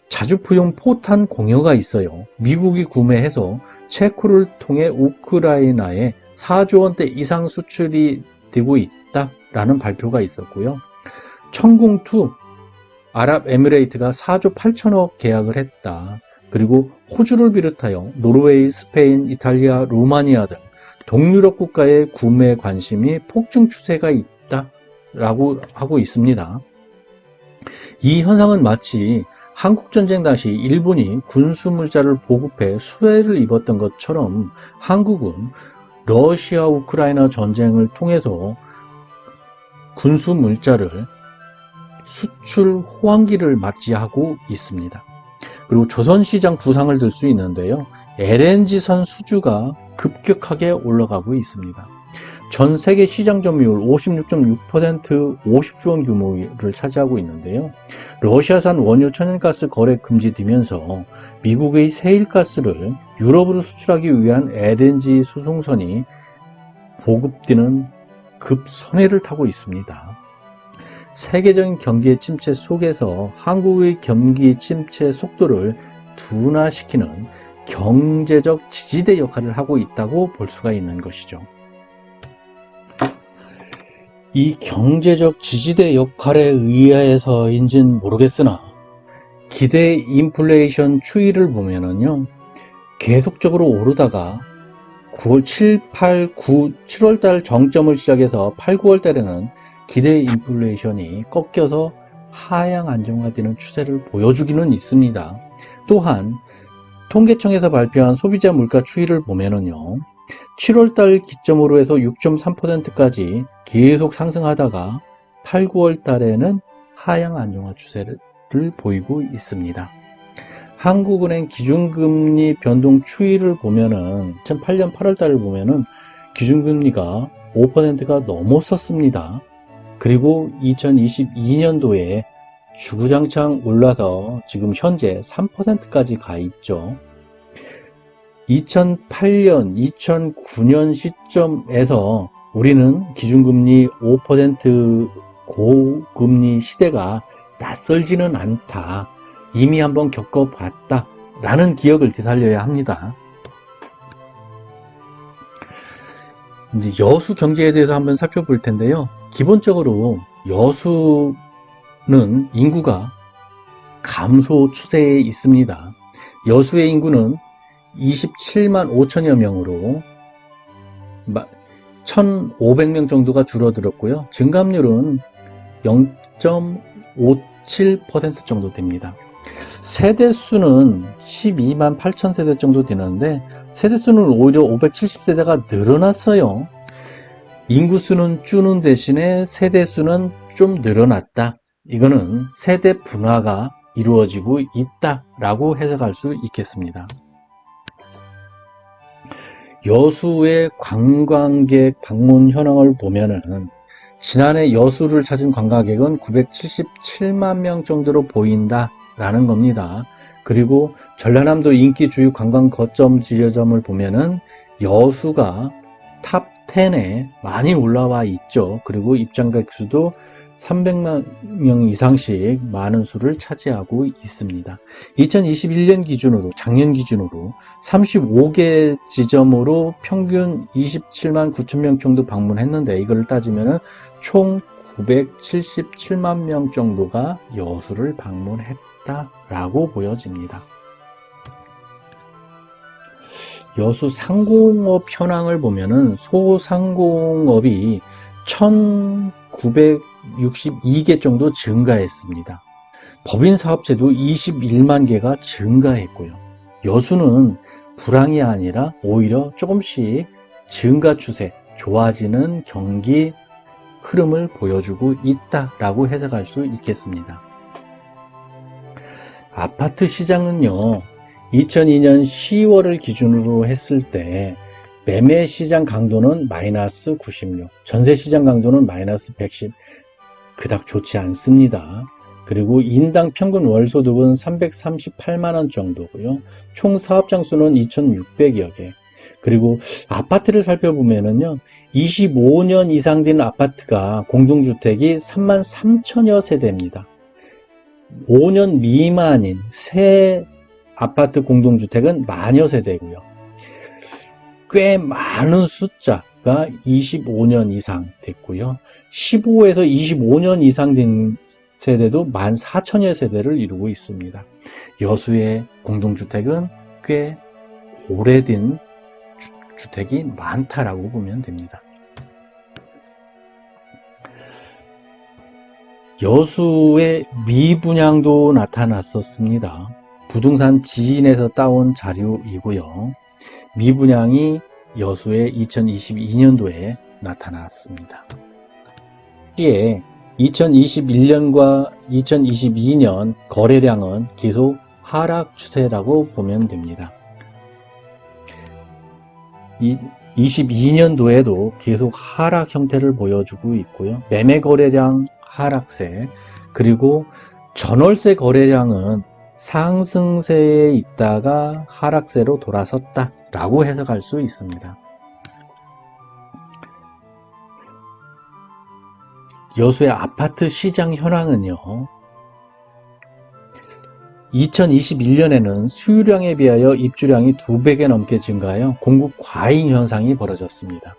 자주포용 포탄 공여가 있어요. 미국이 구매해서 체코를 통해 우크라이나에 4조 원대 이상 수출이 되고 있다라는 발표가 있었고요. 천공투 아랍에미레이트가 4조 8천억 계약을 했다. 그리고 호주를 비롯하여 노르웨이, 스페인, 이탈리아, 루마니아 등 동유럽 국가의 구매 관심이 폭증 추세가 있다라고 하고 있습니다. 이 현상은 마치 한국전쟁 당시 일본이 군수물자를 보급해 수혜를 입었던 것처럼 한국은 러시아 우크라이나 전쟁을 통해서 군수물자를 수출 호황기를 맞이하고 있습니다. 그리고 조선시장 부상을 들 수 있는데요. LNG선 수주가 급격하게 올라가고 있습니다. 전 세계 시장 점유율 56.6% 50조 원 규모를 차지하고 있는데요. 러시아산 원유 천연가스 거래 금지되면서 미국의 세일가스를 유럽으로 수출하기 위한 LNG 수송선이 보급되는 급선회를 타고 있습니다. 세계적인 경기의 침체 속에서 한국의 경기 침체 속도를 둔화시키는 경제적 지지대 역할을 하고 있다고 볼 수가 있는 것이죠. 이 경제적 지지대 역할에 의해서인지는 모르겠으나 기대 인플레이션 추이를 보면은요, 계속적으로 오르다가 9월 7, 8, 9, 7월 달 정점을 시작해서 8, 9월 달에는 기대 인플레이션이 꺾여서 하향 안정화되는 추세를 보여주기는 있습니다. 또한 통계청에서 발표한 소비자 물가 추이를 보면은요, 7월달 기점으로 해서 6.3%까지 계속 상승하다가 8, 9월 달에는 하향 안정화 추세를 보이고 있습니다. 한국은행 기준금리 변동 추이를 보면은 2008년 8월 달을 보면은 기준금리가 5%가 넘었었습니다. 그리고 2022년도에 주구장창 올라서 지금 현재 3%까지 가 있죠. 2008년, 2009년 시점에서 우리는 기준금리 5% 고금리 시대가 낯설지는 않다. 이미 한번 겪어봤다. 라는 기억을 되살려야 합니다. 이제 여수 경제에 대해서 한번 살펴볼 텐데요. 기본적으로 여수는 인구가 감소 추세에 있습니다. 여수의 인구는 27만 5천여 명으로 1,500명 정도가 줄어들었고요. 증감률은 0.57% 정도 됩니다. 세대수는 12만 8천 세대 정도 되는데 세대수는 오히려 570세대가 늘어났어요. 인구수는 줄는 대신에 세대수는 좀 늘어났다. 이거는 세대 분화가 이루어지고 있다라고 해석할 수 있겠습니다. 여수의 관광객 방문 현황을 보면은 지난해 여수를 찾은 관광객은 977만 명 정도로 보인다라는 겁니다. 그리고 전라남도 인기 주요 관광 거점 지점을 보면은 여수가 탑 10에 많이 올라와 있죠. 그리고 입장객 수도 300만 명 이상씩 많은 수를 차지하고 있습니다. 2021년 기준으로, 작년 기준으로 35개 지점으로 평균 27만 9천 명 정도 방문했는데 이걸 따지면 총 977만 명 정도가 여수를 방문했다라고 보여집니다. 여수 상공업 현황을 보면은 소상공업이 1962개 정도 증가했습니다. 법인 사업체도 21만 개가 증가했고요. 여수는 불황이 아니라 오히려 조금씩 증가 추세, 좋아지는 경기 흐름을 보여주고 있다라고 해석할 수 있겠습니다. 아파트 시장은요, 2002년 10월을 기준으로 했을 때 매매 시장 강도는 마이너스 96, 전세 시장 강도는 마이너스 110, 그닥 좋지 않습니다. 그리고 인당 평균 월소득은 338만원 정도고요. 총 사업장 수는 2600여 개. 그리고 아파트를 살펴보면은요, 25년 이상 된 아파트가 공동주택이 3만 3천여 세대입니다. 5년 미만인 새 아파트 공동주택은 만여 세대고요. 꽤 많은 숫자가 25년 이상 됐고요. 15에서 25년 이상 된 세대도 14,000여 세대를 이루고 있습니다. 여수의 공동주택은 꽤 오래된 주택이 많다라고 보면 됩니다. 여수의 미분양도 나타났었습니다. 부동산 지인에서 따온 자료이고요. 미분양이 여수의 2022년도에 나타났습니다. 시에 2021년과 2022년 거래량은 계속 하락 추세라고 보면 됩니다. 22년도에도 계속 하락 형태를 보여주고 있고요. 매매 거래량 하락세, 그리고 전월세 거래량은 상승세에 있다가 하락세로 돌아섰다라고 해석할 수 있습니다. 여수의 아파트 시장 현황은요, 2021년에는 수요량에 비하여 입주량이 2배가 넘게 증가하여 공급 과잉 현상이 벌어졌습니다.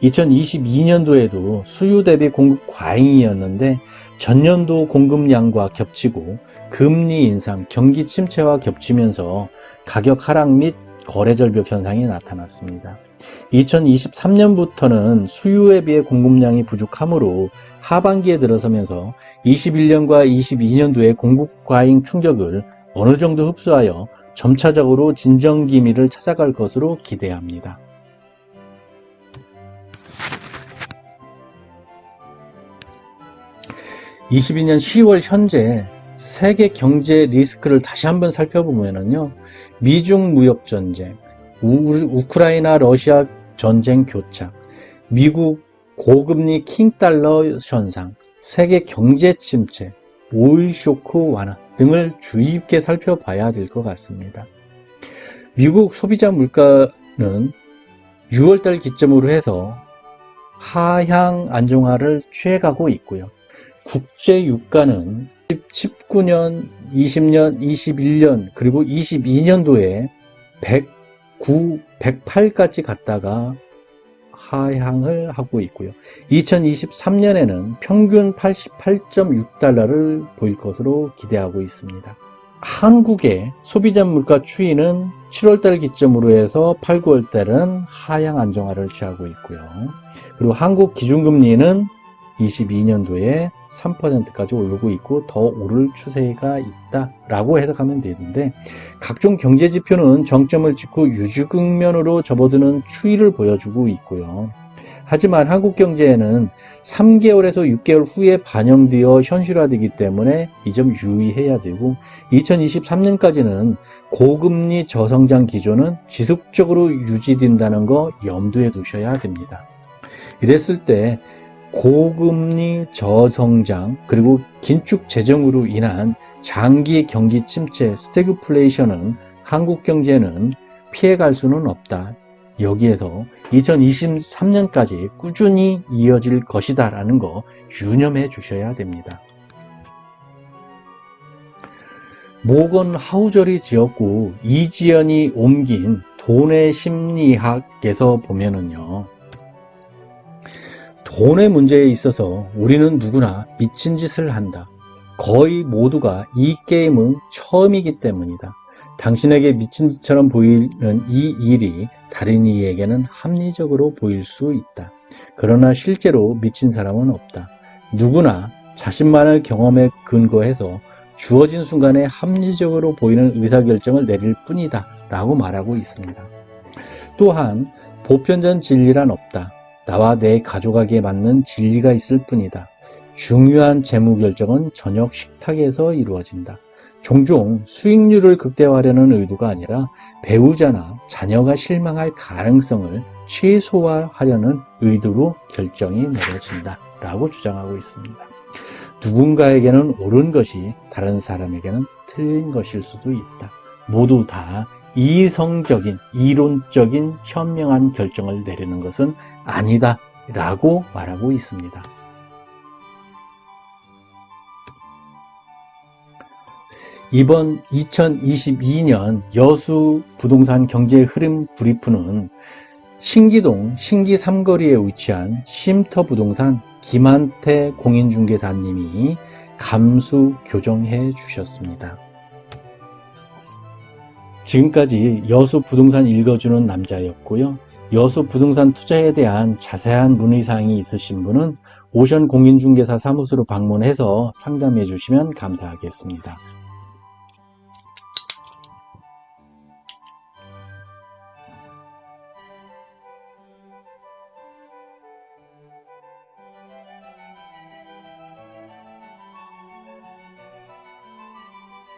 2022년도에도 수요 대비 공급 과잉이었는데 전년도 공급량과 겹치고 금리 인상, 경기 침체와 겹치면서 가격 하락 및 거래 절벽 현상이 나타났습니다. 2023년부터는 수요에 비해 공급량이 부족하므로 하반기에 들어서면서 21년과 22년도의 공급 과잉 충격을 어느 정도 흡수하여 점차적으로 진정 기미를 찾아갈 것으로 기대합니다. (2022년 10월) 현재 세계 경제 리스크를 다시 한번 살펴보면요, 미중 무역 전쟁, 우크라이나 러시아 전쟁 교착, 미국 고금리 킹달러 현상, 세계 경제 침체, 오일 쇼크 완화 등을 주의 깊게 살펴봐야 될 것 같습니다. 미국 소비자 물가는 6월달 기점으로 해서 하향 안정화를 취해가고 있고요. 국제 유가는 19년, 20년, 21년 그리고 22년도에 109, 108까지 갔다가 하향을 하고 있고요. 2023년에는 평균 88.6달러를 보일 것으로 기대하고 있습니다. 한국의 소비자 물가 추이는 7월달 기점으로 해서 8, 9월달은 하향 안정화를 취하고 있고요. 그리고 한국 기준금리는 22년도에 3%까지 오르고 있고 더 오를 추세가 있다라고 해석하면 되는데, 각종 경제 지표는 정점을 찍고 유지 국면으로 접어드는 추이를 보여주고 있고요. 하지만 한국 경제에는 3개월에서 6개월 후에 반영되어 현실화되기 때문에 이 점 유의해야 되고, 2023년까지는 고금리 저성장 기조는 지속적으로 유지된다는 거 염두에 두셔야 됩니다. 이랬을 때 고금리 저성장 그리고 긴축 재정으로 인한 장기 경기 침체 스태그플레이션은 한국 경제는 피해갈 수는 없다. 여기에서 2023년까지 꾸준히 이어질 것이다 라는 거 유념해 주셔야 됩니다. 모건 하우저리 지었고 이지연이 옮긴 돈의 심리학에서 보면은요, 돈의 문제에 있어서 우리는 누구나 미친 짓을 한다. 거의 모두가 이 게임은 처음이기 때문이다. 당신에게 미친 짓처럼 보이는 이 일이 다른 이에게는 합리적으로 보일 수 있다. 그러나 실제로 미친 사람은 없다. 누구나 자신만의 경험에 근거해서 주어진 순간에 합리적으로 보이는 의사결정을 내릴 뿐이다 라고 말하고 있습니다. 또한 보편적 진리란 없다. 나와 내 가족에게 맞는 진리가 있을 뿐이다. 중요한 재무 결정은 저녁 식탁에서 이루어진다. 종종 수익률을 극대화하려는 의도가 아니라 배우자나 자녀가 실망할 가능성을 최소화하려는 의도로 결정이 내려진다 라고 주장하고 있습니다. 누군가에게는 옳은 것이 다른 사람에게는 틀린 것일 수도 있다. 모두 다 이성적인, 이론적인 현명한 결정을 내리는 것은 아니다 라고 말하고 있습니다. 이번 2022년 여수 부동산 경제 흐름 브리프는 신기동 신기 3거리에 위치한 쉼터 부동산 김한태 공인중개사님이 감수 교정해 주셨습니다. 지금까지 여수 부동산 읽어주는 남자였고요. 여수 부동산 투자에 대한 자세한 문의사항이 있으신 분은 오션 공인중개사 사무소로 방문해서 상담해 주시면 감사하겠습니다.